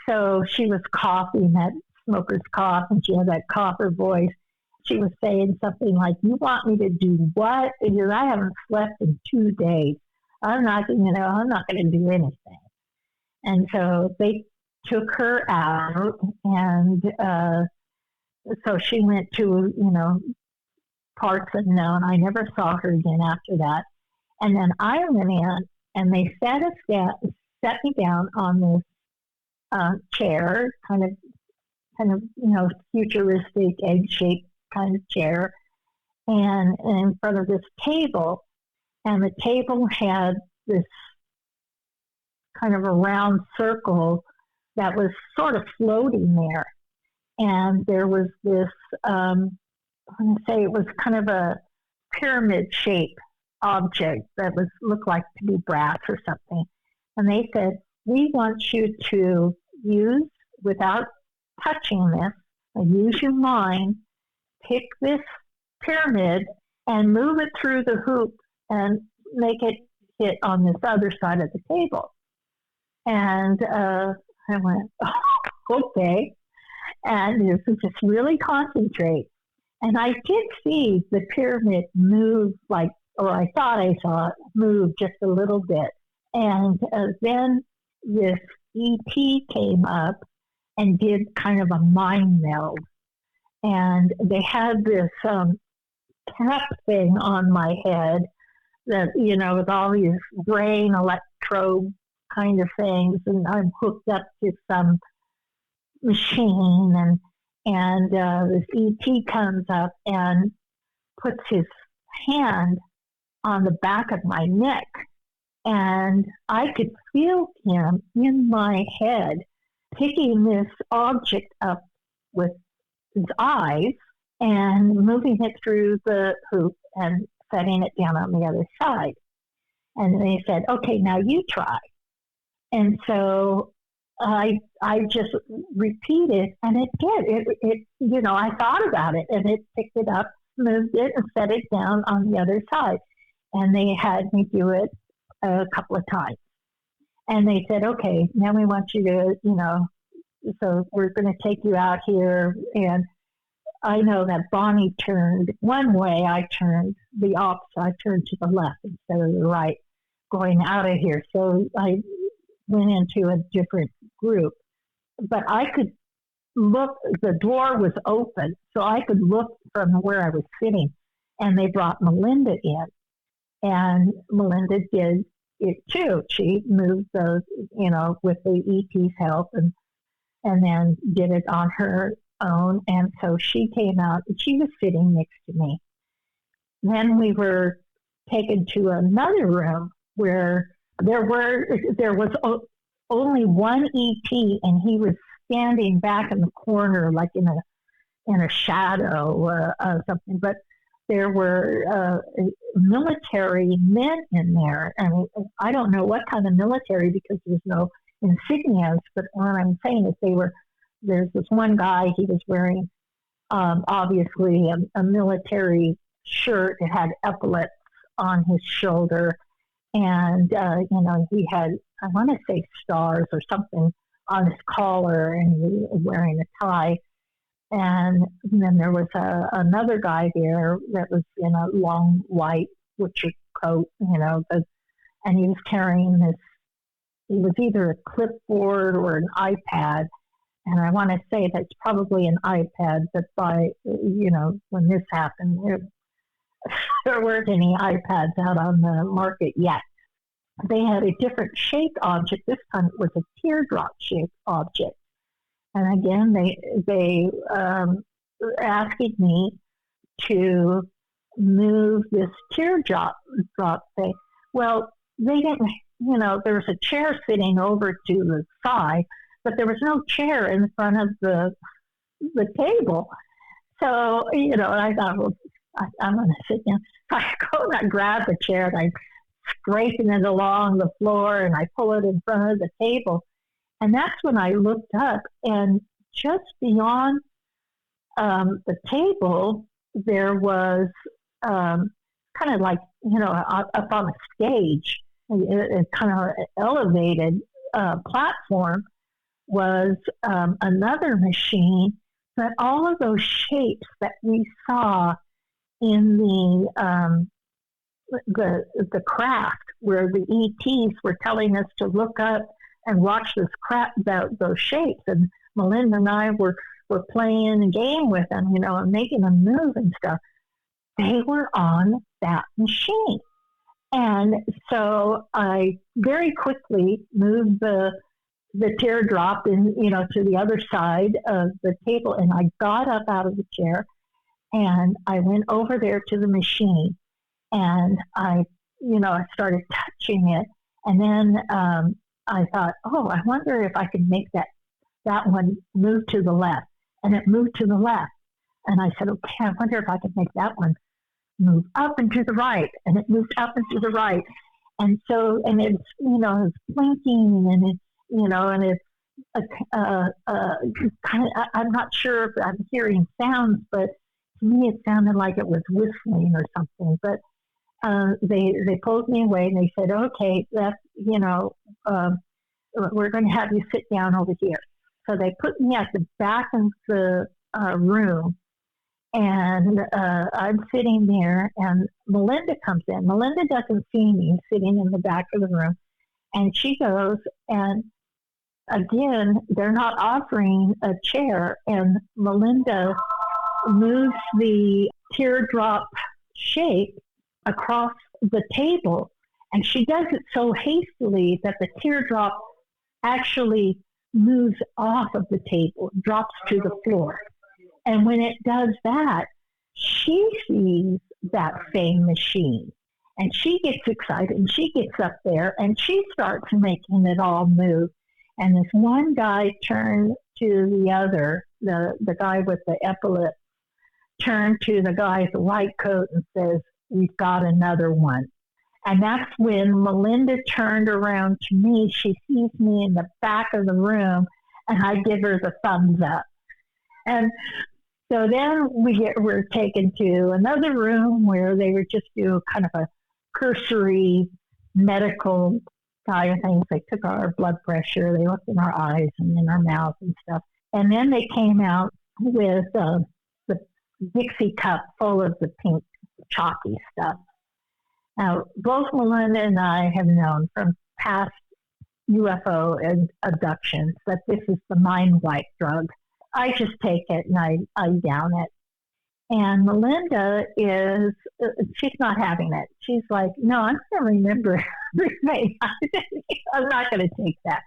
S2: So she was coughing, that smoker's cough, and she had that cougher voice. She was saying something like, "You want me to do what? Because I haven't slept in 2 days. I'm not going to do anything." And so they took her out, and so she went to, parts unknown. I never saw her again after that. And then I went in, and they set me down on this chair, kind of, futuristic egg-shaped kind of chair, and in front of this table. And the table had this kind of a round circle that was sort of floating there. And there was this, I'm going to say it was kind of a pyramid-shaped object that looked like to be brass or something. And they said, "We want you to use, without touching this, use your mind, pick this pyramid and move it through the hoop and make it hit on this other side of the table." And I went, "Oh, okay." And it was just really concentrate. And I did see the pyramid move, or I thought I saw it move just a little bit. And then this ET came up and did kind of a mind meld. And they had this cap thing on my head that, with all these brain electrode kind of things. And I'm hooked up to some machine, and this ET comes up and puts his hand on the back of my neck. And I could feel him in my head picking this object up with his eyes and moving it through the hoop and setting it down on the other side. And they said, "Okay, now you try." And so I just repeated, and it did. It I thought about it, and it picked it up, moved it, and set it down on the other side. And they had me do it a couple of times. And they said, "Okay, now we want you to, so we're going to take you out here." And I know that Bonnie turned one way, I turned the opposite. I turned to the left instead of the right. going out of here. So I went into a different group, but I could look, the door was open, so I could look from where I was sitting, and they brought Melinda in, and Melinda did it too. She moved those, with the ET's help, and then did it on her own. And so she came out, and she was sitting next to me. Then we were taken to another room where there was only one ET, and he was standing back in the corner, like in a shadow or something. But there were military men in there, and I don't know what kind of military because there's no insignias. But what I'm saying is there's this one guy, he was wearing obviously a military shirt. It had epaulets on his shoulder, and he had, I want to say, stars or something on his collar, and he was wearing a tie. And then there was another guy there that was in a long white butcher coat, and he was carrying this. It was either a clipboard or an iPad, and I want to say that's probably an iPad. But when this happened, there weren't any iPads out on the market yet. They had a different shaped object. This time it was a teardrop shaped object. And again, they asking me to move this teardrop thing. Well, they didn't, there was a chair sitting over to the side, but there was no chair in front of the table. So, and I thought, well, I'm going to sit down. So I go and I grab the chair, and I scraping it along the floor, and I pull it in front of the table. And that's when I looked up, and just beyond the table, there was kind of like, up on a stage, kind of an elevated platform, was another machine. But all of those shapes that we saw in the craft, where the ETs were telling us to look up and watch this crap about those shapes. And Melinda and I were playing a game with them, and making them move and stuff. They were on that machine. And so I very quickly moved the teardrop to the other side of the table, and I got up out of the chair, and I went over there to the machine, and I started touching it. And then I thought, I wonder if I could make that one move to the left. And it moved to the left. And I said, okay, I wonder if I could make that one move up and to the right. And it moved up and to the right. And so, and it's, it's blinking, and it's, and it's kind of, I'm not sure if I'm hearing sounds, but to me it sounded like it was whistling or something. But they pulled me away, and they said, okay, that's, we're going to have you sit down over here. So they put me at the back of the room, and I'm sitting there, and Melinda comes in. Melinda doesn't see me sitting in the back of the room, and she goes, and again, they're not offering a chair, and Melinda moves the teardrop shape across the table, and she does it so hastily that the teardrop actually moves off of the table, drops to the floor. And when it does that, she sees that same machine, and she gets excited, and she gets up there, and she starts making it all move. And this one guy turned to the other, the guy with the epaulets, turned to the guy with the white coat and says, "We've got another one." And that's when Melinda turned around to me. She sees me in the back of the room, and I give her the thumbs up. And so then we're taken to another room where they would just do kind of a cursory medical kind of things. They took our blood pressure, they looked in our eyes and in our mouth and stuff. And then they came out with the Dixie cup full of the pink chalky stuff. Now, both Melinda and I have known from past UFO and abductions that this is the mind wipe drug. I just take it and I down it. And Melinda she's not having it. She's like, no, I'm going to remember everything. I'm not going to take that.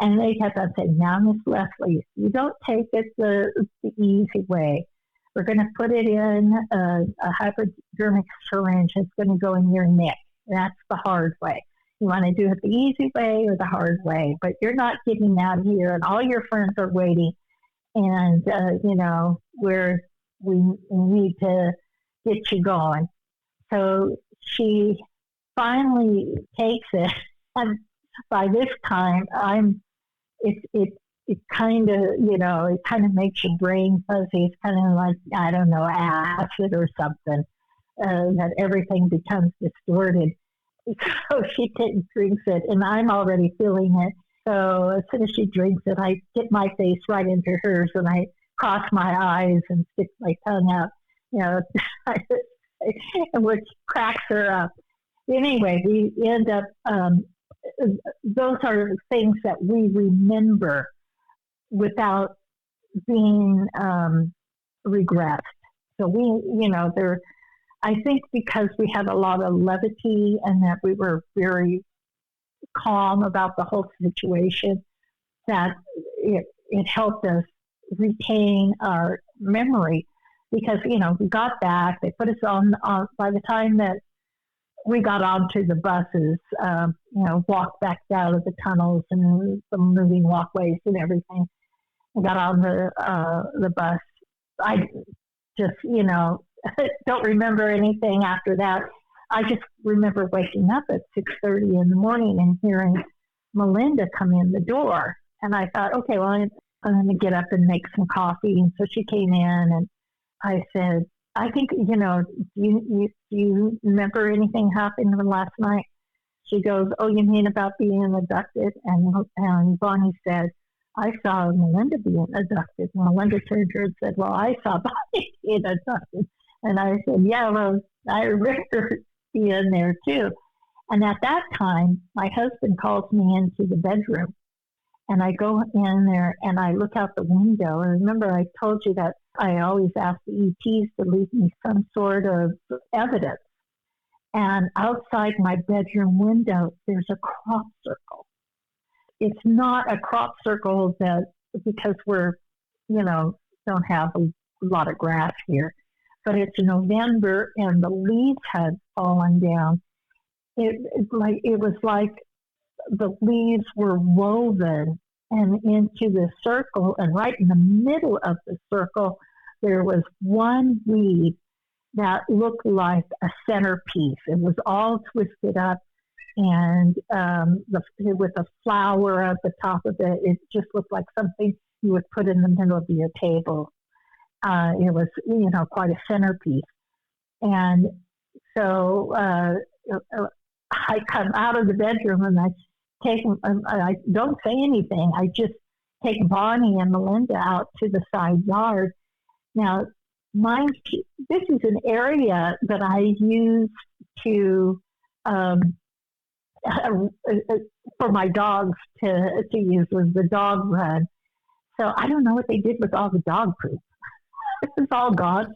S2: And they kept on saying, now, Miss Leslie, you don't take it the easy way. We're going to put it in a hypodermic syringe. It's going to go in your neck. That's the hard way. You want to do it the easy way or the hard way, but you're not getting out here, and all your friends are waiting. And, we need to get you going. So she finally takes it. And by this time, it kind of makes your brain fuzzy. It's kind of like, I don't know, acid or something, that everything becomes distorted. So she drinks it, and I'm already feeling it. So as soon as she drinks it, I get my face right into hers, and I cross my eyes and stick my tongue out, which cracks her up. Anyway, we end up, those are things that we remember without being regressed. So I think because we had a lot of levity and that we were very calm about the whole situation, that it helped us retain our memory. Because, we got back, they put us on by the time that we got onto the buses, walked back out of the tunnels and the moving walkways and everything. I got on the bus. I just, don't remember anything after that. I just remember waking up at 6:30 in the morning and hearing Melinda come in the door. And I thought, okay, well, I'm going to get up and make some coffee. And so she came in, and I said, I think, do you remember anything happened last night? She goes, oh, you mean about being abducted? And Bonnie said, I saw Melinda being abducted. And Melinda turned to her and said, well, I saw Bonnie being abducted. And I said, yeah, well, I remember being there too. And at that time, my husband calls me into the bedroom. And I go in there and I look out the window. And remember, I told you that I always ask the ETs to leave me some sort of evidence. And outside my bedroom window, there's a crop circle. It's not a crop circle because we're, don't have a lot of grass here, but it's November and the leaves had fallen down. It was like the leaves were woven and into the circle, and right in the middle of the circle, there was one weed that looked like a centerpiece. It was all twisted up, and with a flower at the top of it. It just looked like something you would put in the middle of your table. It was, quite a centerpiece. And so I come out of the bedroom and I don't say anything. I just take Bonnie and Melinda out to the side yard. Now, this is an area that I use to for my dogs to use, was the dog run. So I don't know what they did with all the dog poop. It's all gone.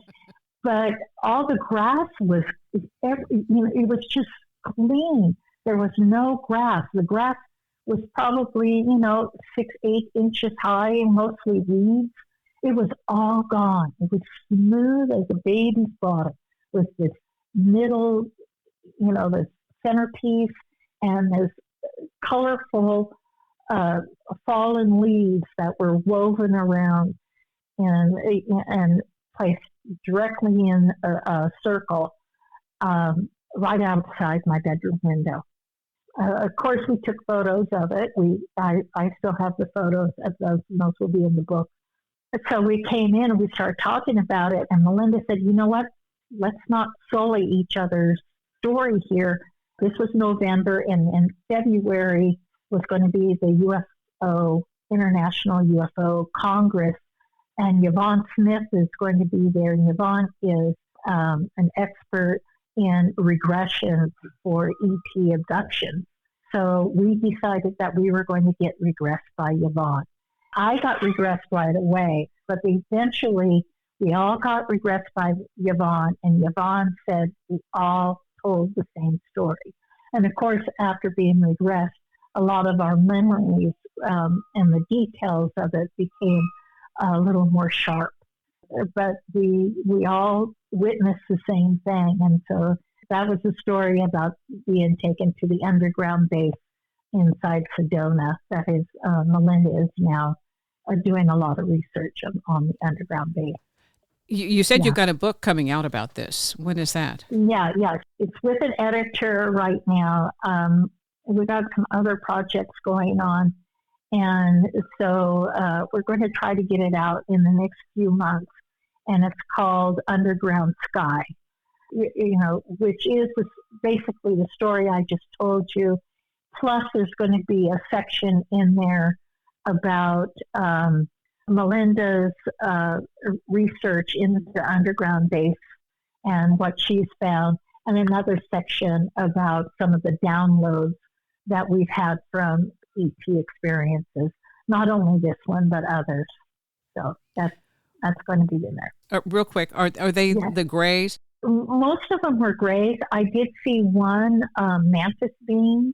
S2: But all the grass was, it was just clean. There was no grass. The grass was probably, 6-8 inches high, and mostly weeds. It was all gone. It was smooth as a baby's bottom, with this middle, this centerpiece and this colorful fallen leaves that were woven around and placed directly in a circle right outside my bedroom window. Of course, we took photos of it. I still have the photos of those, and those will be in the book. So we came in and we started talking about it, and Melinda said, you know what? Let's not sully each other's story here. This was November, and in February was going to be the UFO, International UFO Congress, and Yvonne Smith is going to be there. And Yvonne is an expert in regressions for ET abduction. So we decided that we were going to get regressed by Yvonne. I got regressed right away, but eventually we all got regressed by Yvonne, and Yvonne said we all told the same story. And of course, after being regressed, a lot of our memories and the details of it became a little more sharp. But we all witnessed the same thing. And so that was the story about being taken to the underground base inside Sedona. That is, Melinda is now doing a lot of research on the underground base.
S1: You said you got a book coming out about this. When is that?
S2: Yeah. It's with an editor right now. We've got some other projects going on. And so we're going to try to get it out in the next few months. And it's called Underground Sky, which is basically the story I just told you. Plus, there's going to be a section in there about Melinda's research into the underground base and what she's found, and another section about some of the downloads that we've had from ET experiences. Not only this one, but others. So that's going to be in there.
S1: Real quick, are they the grays?
S2: Most of them were grays. I did see one mantis being,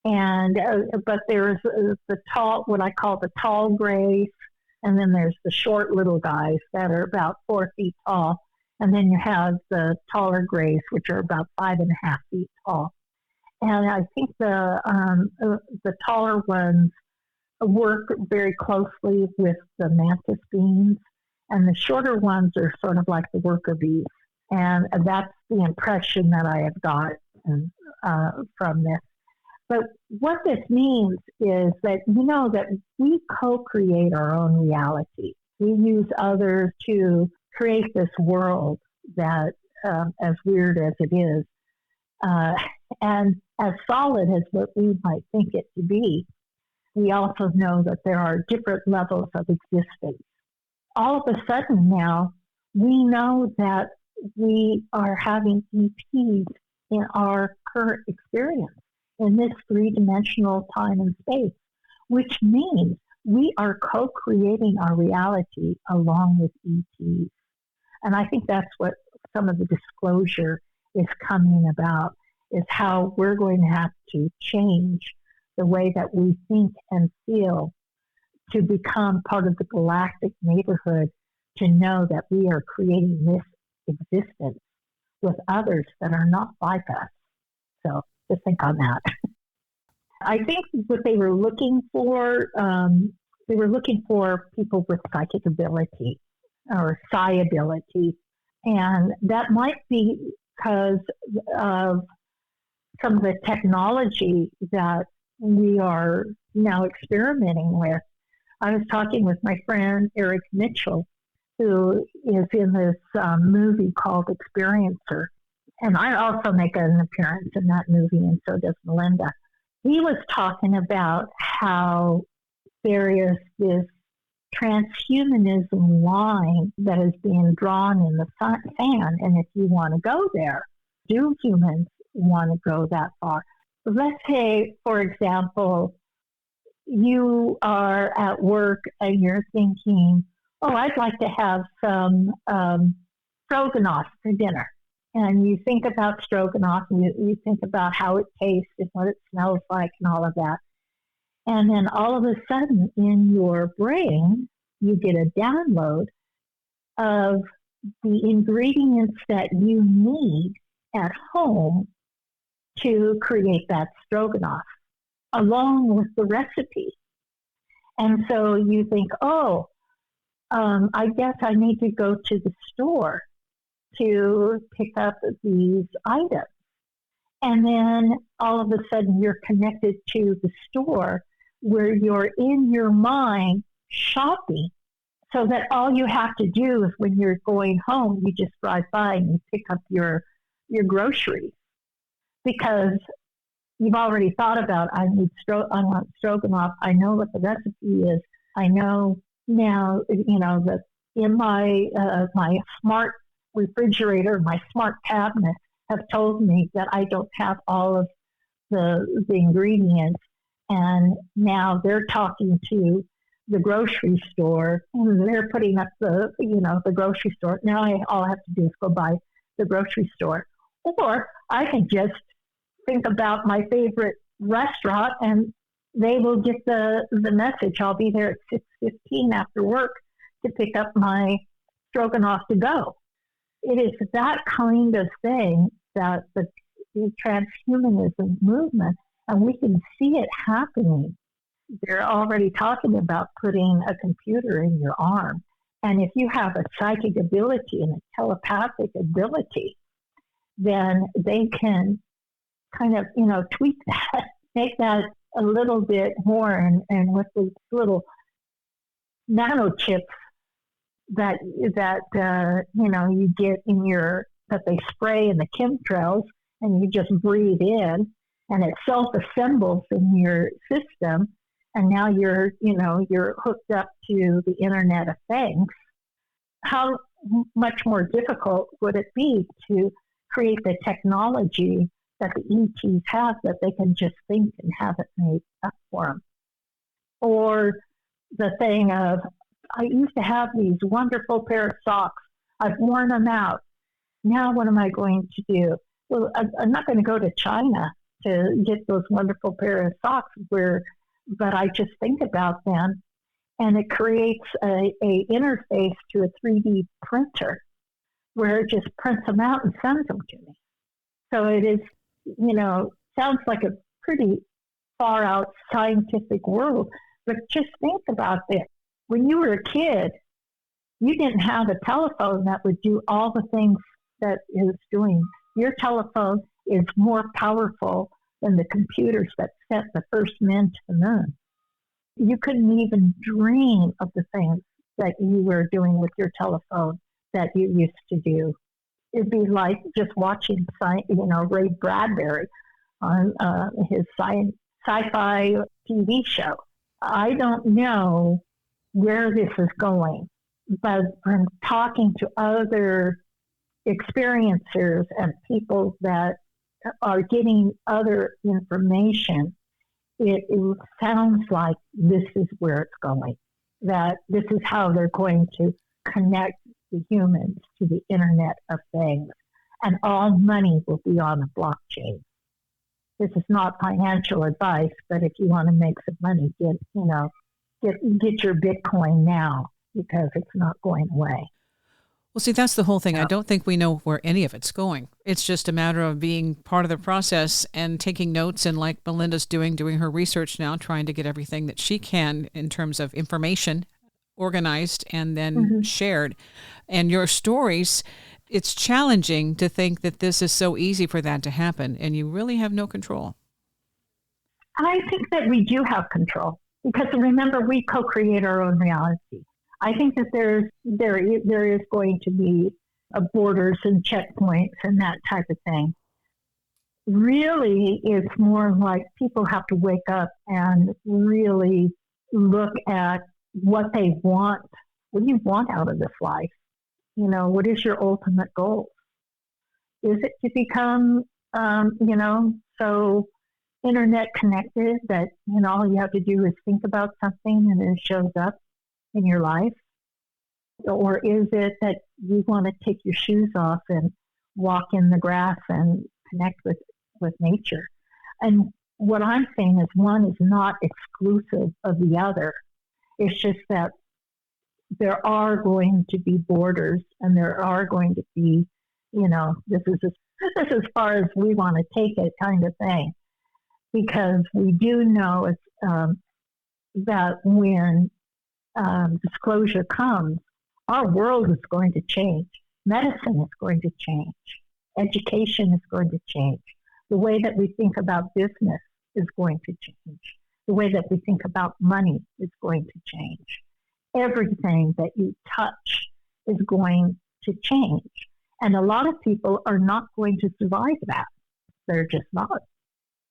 S2: and but there's the tall, what I call the tall grays, and then there's the short little guys that are about 4 feet tall, and then you have the taller grays, which are about 5.5 feet tall. And I think the taller ones work very closely with the mantis beings, and the shorter ones are sort of like the worker bees. And that's the impression that I have gotten from this. But what this means is that, that we co-create our own reality. We use others to create this world that, as weird as it is, and as solid as what we might think it to be, we also know that there are different levels of existence. All of a sudden now, we know that we are having ETs in our current experience in this three-dimensional time and space, which means we are co-creating our reality along with ETs. And I think that's what some of the disclosure is coming about, is how we're going to have to change the way that we think and feel to become part of the galactic neighborhood, to know that we are creating this existence with others that are not like us. So just think on that. I think what they were looking for, people with psychic ability or psi ability. And that might be because of some of the technology that we are now experimenting with. I was talking with my friend Eric Mitchell, who is in this movie called Experiencer. And I also make an appearance in that movie, and so does Melinda. He was talking about how there is this transhumanism line that is being drawn in the sand, and if you want to go there, do humans want to go that far? Let's say, for example, you are at work and you're thinking, oh, I'd like to have some stroganoff for dinner. And you think about stroganoff, and you think about how it tastes and what it smells like and all of that. And then all of a sudden in your brain, you get a download of the ingredients that you need at home to create that stroganoff, along with the recipe. And so you think, I guess I need to go to the store to pick up these items. And then all of a sudden you're connected to the store where you're in your mind shopping, so that all you have to do is when you're going home, you just drive by and you pick up your groceries, because you've already thought about, I want stroganoff. I know what the recipe is. I know now, that in my my smart refrigerator, my smart cabinet, have told me that I don't have all of the ingredients, and now they're talking to the grocery store, and they're putting up the grocery store. Now all I have to do is go by the grocery store, or I can just think about my favorite restaurant, and they will get the message. I'll be there at 6:15 after work to pick up my stroganoff to go. It is that kind of thing that the transhumanism movement, and we can see it happening. They're already talking about putting a computer in your arm. And if you have a psychic ability and a telepathic ability, then they can kind of, tweak that, make that a little bit more, and with these little nano chips that you get in that they spray in the chemtrails, and you just breathe in, and it self-assembles in your system, and now you're hooked up to the Internet of Things. How much more difficult would it be to create the technology that the ETs have, that they can just think and have it made up for them? Or the thing of, I used to have these wonderful pair of socks. I've worn them out. Now what am I going to do? Well, I'm not going to go to China to get those wonderful pair of socks, but I just think about them, and it creates a interface to a 3D printer where it just prints them out and sends them to me. So it is, sounds like a pretty far out scientific world, but just think about this. When you were a kid, you didn't have a telephone that would do all the things that it's doing. Your telephone is more powerful than the computers that sent the first men to the moon. You couldn't even dream of the things that you were doing with your telephone that you used to do. It'd be like just watching, Ray Bradbury on his sci-fi TV show. I don't know where this is going, but from talking to other experiencers and people that are getting other information, it sounds like this is where it's going, that this is how they're going to connect the humans to the Internet of Things, and all money will be on a blockchain. This is not financial advice, but if you want to make some money, get your Bitcoin now, because it's not going away.
S1: Well, see, that's the whole thing. I don't think we know where any of it's going. It's just a matter of being part of the process and taking notes, and like Melinda's doing her research now, trying to get everything that she can in terms of information organized and then shared. And your stories, it's challenging to think that this is so easy for that to happen, and you really have no control.
S2: I think that we do have control, because remember, we co-create our own reality. I think that there is going to be borders and checkpoints and that type of thing. Really, it's more like people have to wake up and really look at what they want. What do you want out of this life? What is your ultimate goal? Is it to become, so internet connected that, all you have to do is think about something and it shows up in your life? Or is it that you want to take your shoes off and walk in the grass and connect with nature? And what I'm saying is, one is not exclusive of the other. It's just that there are going to be borders, and there are going to be, this is as far as we want to take it kind of thing. Because we do know that when disclosure comes, our world is going to change. Medicine is going to change. Education is going to change. The way that we think about business is going to change. The way that we think about money is going to change. Everything that you touch is going to change. And a lot of people are not going to survive that. They're just not.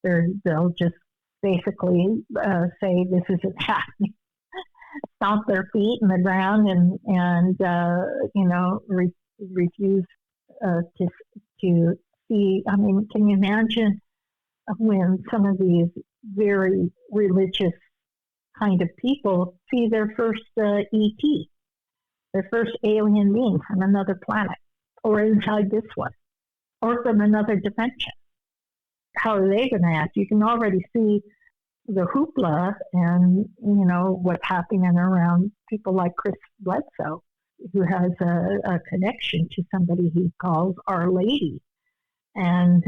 S2: They'll just basically say this isn't happening. Stomp their feet in the ground and refuse to see, I mean, can you imagine when some of these very religious kind of people see their first ET, their first alien being from another planet, or inside this one, or from another dimension? How are they going to act? You can already see the hoopla and, what's happening around people like Chris Bledsoe, who has a connection to somebody he calls Our Lady. And,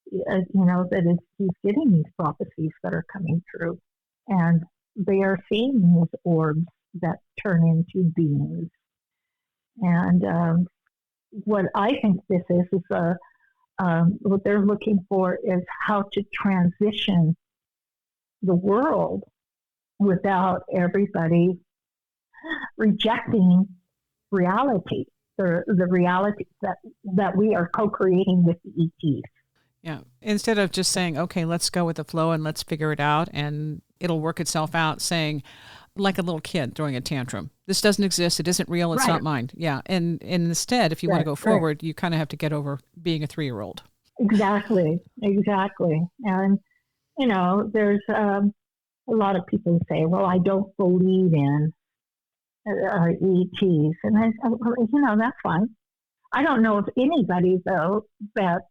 S2: he's getting these prophecies that are coming true. And they are seeing these orbs that turn into beings. And what I think this is what they're looking for is how to transition the world without everybody rejecting reality, the reality that we are co-creating with the ETs.
S1: Yeah. Instead of just saying, okay, let's go with the flow and let's figure it out and it'll work itself out, saying, like a little kid throwing a tantrum, this doesn't exist, it isn't real, it's not mine. Yeah. And instead, if you want to go forward, you kind of have to get over being a 3-year-old.
S2: Exactly. And, there's a lot of people who say, well, I don't believe in ETs. And that's fine. I don't know of anybody, though, that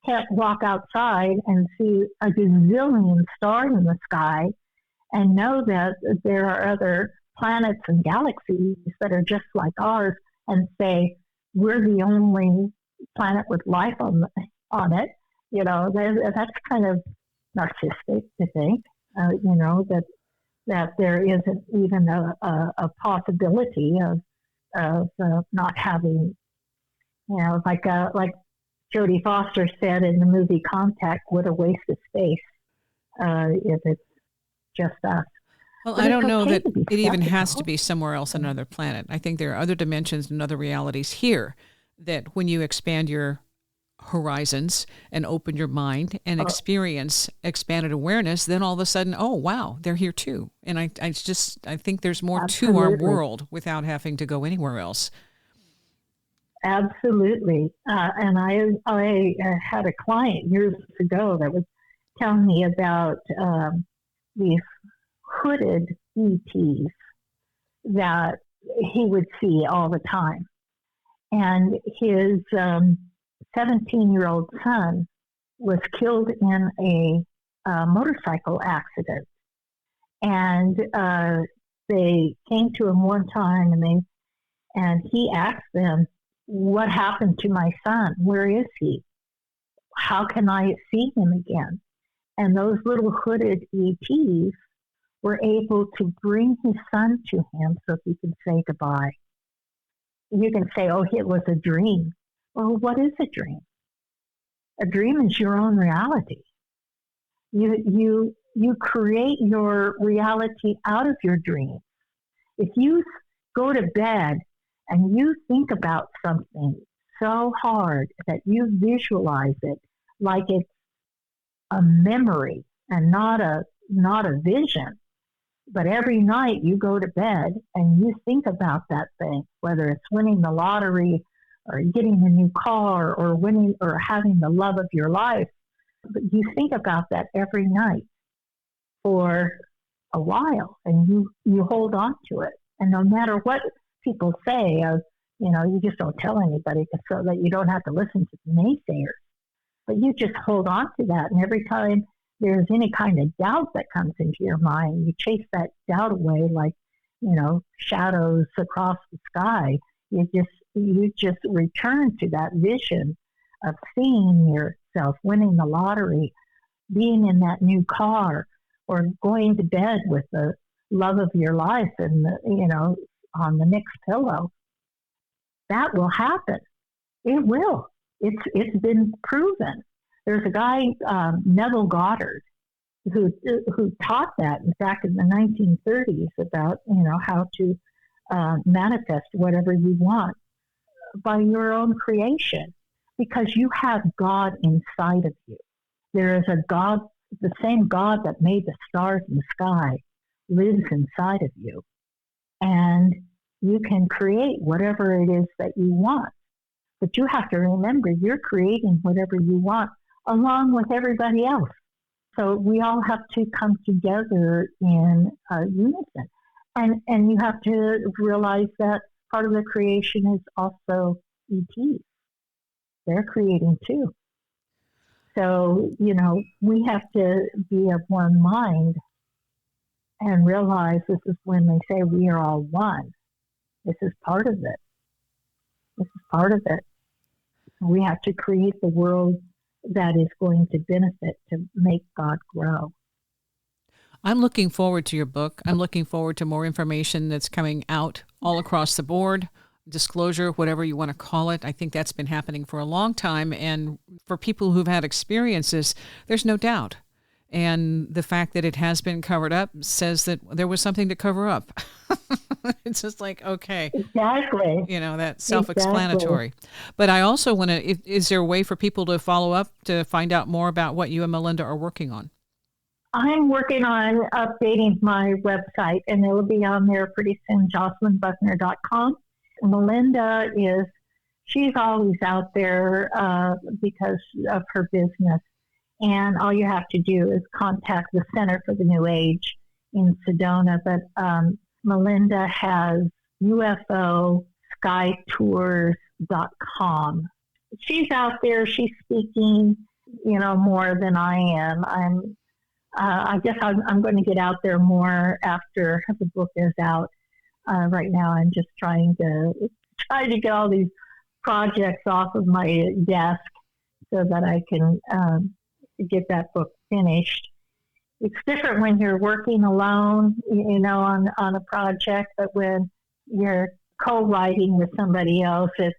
S2: can't walk outside and see a gazillion stars in the sky and know that there are other planets and galaxies that are just like ours, and say we're the only planet with life on it. That's kind of narcissistic to think, that there isn't even a possibility of not having, like Jodie Foster said in the movie Contact, what a waste of space if it's just us.
S1: Well, but I don't know that it even has to be somewhere else on another planet. I think there are other dimensions and other realities here that when you expand your horizons and open your mind and experience expanded awareness, then all of a sudden, oh, wow, they're here too. And I think there's more to our world without having to go anywhere else.
S2: Absolutely. And I had a client years ago that was telling me about these hooded ETs that he would see all the time. And his 17-year-old son was killed in a motorcycle accident. And they came to him one time and he asked them, what happened to my son? Where is he? How can I see him again? And those little hooded ETs were able to bring his son to him so he could say goodbye. You can say, oh, it was a dream. Well, what is a dream? A dream is your own reality. You create your reality out of your dreams. If you go to bed and you think about something so hard that you visualize it like it's a memory and not a vision, but every night you go to bed and you think about that thing, whether it's winning the lottery or getting a new car or winning or having the love of your life, but you think about that every night for a while and you hold on to it. And no matter what people say, you just don't tell anybody so that you don't have to listen to the naysayers. But you just hold on to that. And every time there's any kind of doubt that comes into your mind, you chase that doubt away like, shadows across the sky. You just return to that vision of seeing yourself winning the lottery, being in that new car, or going to bed with the love of your life and on the next pillow. That will happen. It will. It's been proven. There's a guy, Neville Goddard, who taught that back in the 1930s about how to manifest whatever you want by your own creation, because you have God inside of you. There is a God, the same God that made the stars in the sky lives inside of you, and you can create whatever it is that you want. But you have to remember, you're creating whatever you want along with everybody else. So we all have to come together in unison. And you have to realize that part of the creation is also ETs. They're creating too. So, we have to be of one mind and realize this is when they say we are all one. This is part of it. This is part of it. We have to create the world that is going to benefit to make God grow.
S1: I'm looking forward to your book. I'm looking forward to more information that's coming out all across the board, disclosure, whatever you want to call it. I think that's been happening for a long time. And for people who've had experiences, there's no doubt. And the fact that it has been covered up says that there was something to cover up. It's just like, okay.
S2: Exactly.
S1: That's self-explanatory. Exactly. But I also want to, is there a way for people to follow up to find out more about what you and Melinda are working on?
S2: I'm working on updating my website, and it'll be on there pretty soon, jocelynbuckner.com. Melinda she's always out there because of her business. And all you have to do is contact the Center for the New Age in Sedona. But Melinda has UFOSkyTours.com. She's out there. She's speaking, more than I am. I guess I'm going to get out there more after the book is out. Right now, I'm just trying to get all these projects off of my desk so that I can get that book finished. It's different when you're working alone, on a project, but when you're co-writing with somebody else, it's,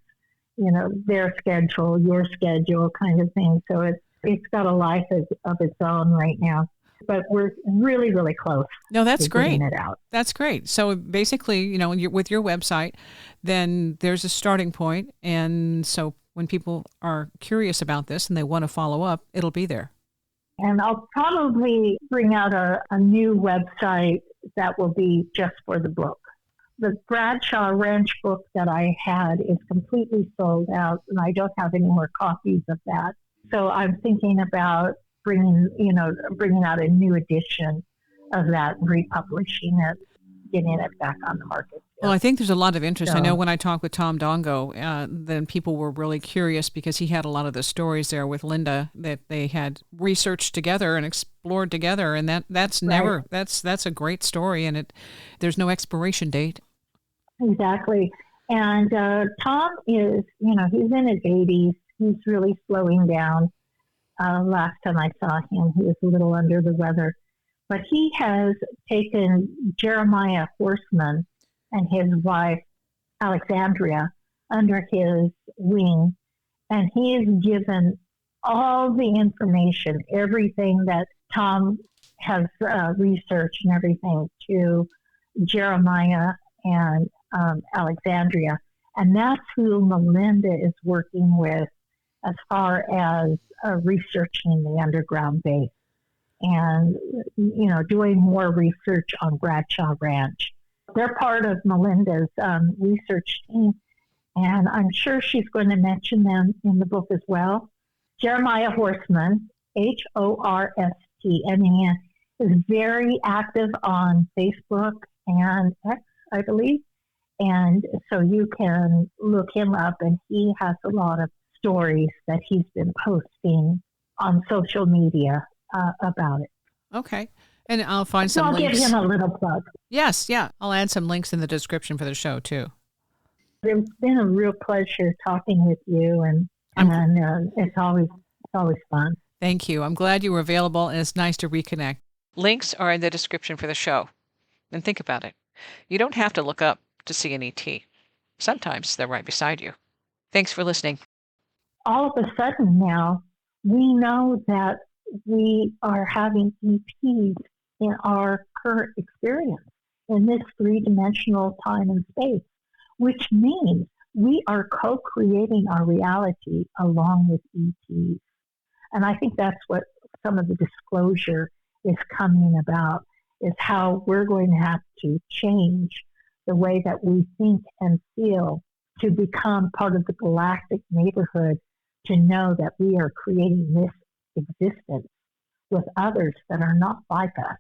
S2: their schedule, your schedule kind of thing. So it's got a life of its own right now. But we're really, really close.
S1: No, that's great.
S2: It out.
S1: That's great. So basically, with your website, then there's a starting point. And so when people are curious about this and they want to follow up, it'll be there.
S2: And I'll probably bring out a new website that will be just for the book. The Bradshaw Ranch book that I had is completely sold out, and I don't have any more copies of that. So I'm thinking about bringing out a new edition of that, republishing it, getting it back on the market.
S1: Well, I think there's a lot of interest. I know when I talked with Tom Dongo, then people were really curious because he had a lot of the stories there with Linda that they had researched together and explored together, and that's never that's a great story, and there's no expiration date.
S2: Exactly. And Tom is, he's in his 80s. He's really slowing down. Last time I saw him, he was a little under the weather. But he has taken Jeremiah Horseman and his wife, Alexandria, under his wing. And he has given all the information, everything that Tom has researched and everything to Jeremiah and Alexandria. And that's who Melinda is working with as far as researching the underground base and, doing more research on Bradshaw Ranch. They're part of Melinda's research team, and I'm sure she's going to mention them in the book as well. Jeremiah Horseman, Horstman, is very active on Facebook and X, I believe. And so you can look him up, and he has a lot of stories that he's been posting on social media about it.
S1: Okay. And I'll find some links.
S2: I'll give him a little plug.
S1: Yes, yeah. I'll add some links in the description for the show, too.
S2: It's been a real pleasure talking with you, and it's always fun.
S1: Thank you. I'm glad you were available, and it's nice to reconnect. Links are in the description for the show. And think about it. You don't have to look up to see an ET. Sometimes they're right beside you. Thanks for listening.
S2: All of a sudden now, we know that we are having ETs in our current experience in this three-dimensional time and space, which means we are co-creating our reality along with ETs. And I think that's what some of the disclosure is coming about, is how we're going to have to change the way that we think and feel to become part of the galactic neighborhood, to know that we are creating this existence with others that are not like us.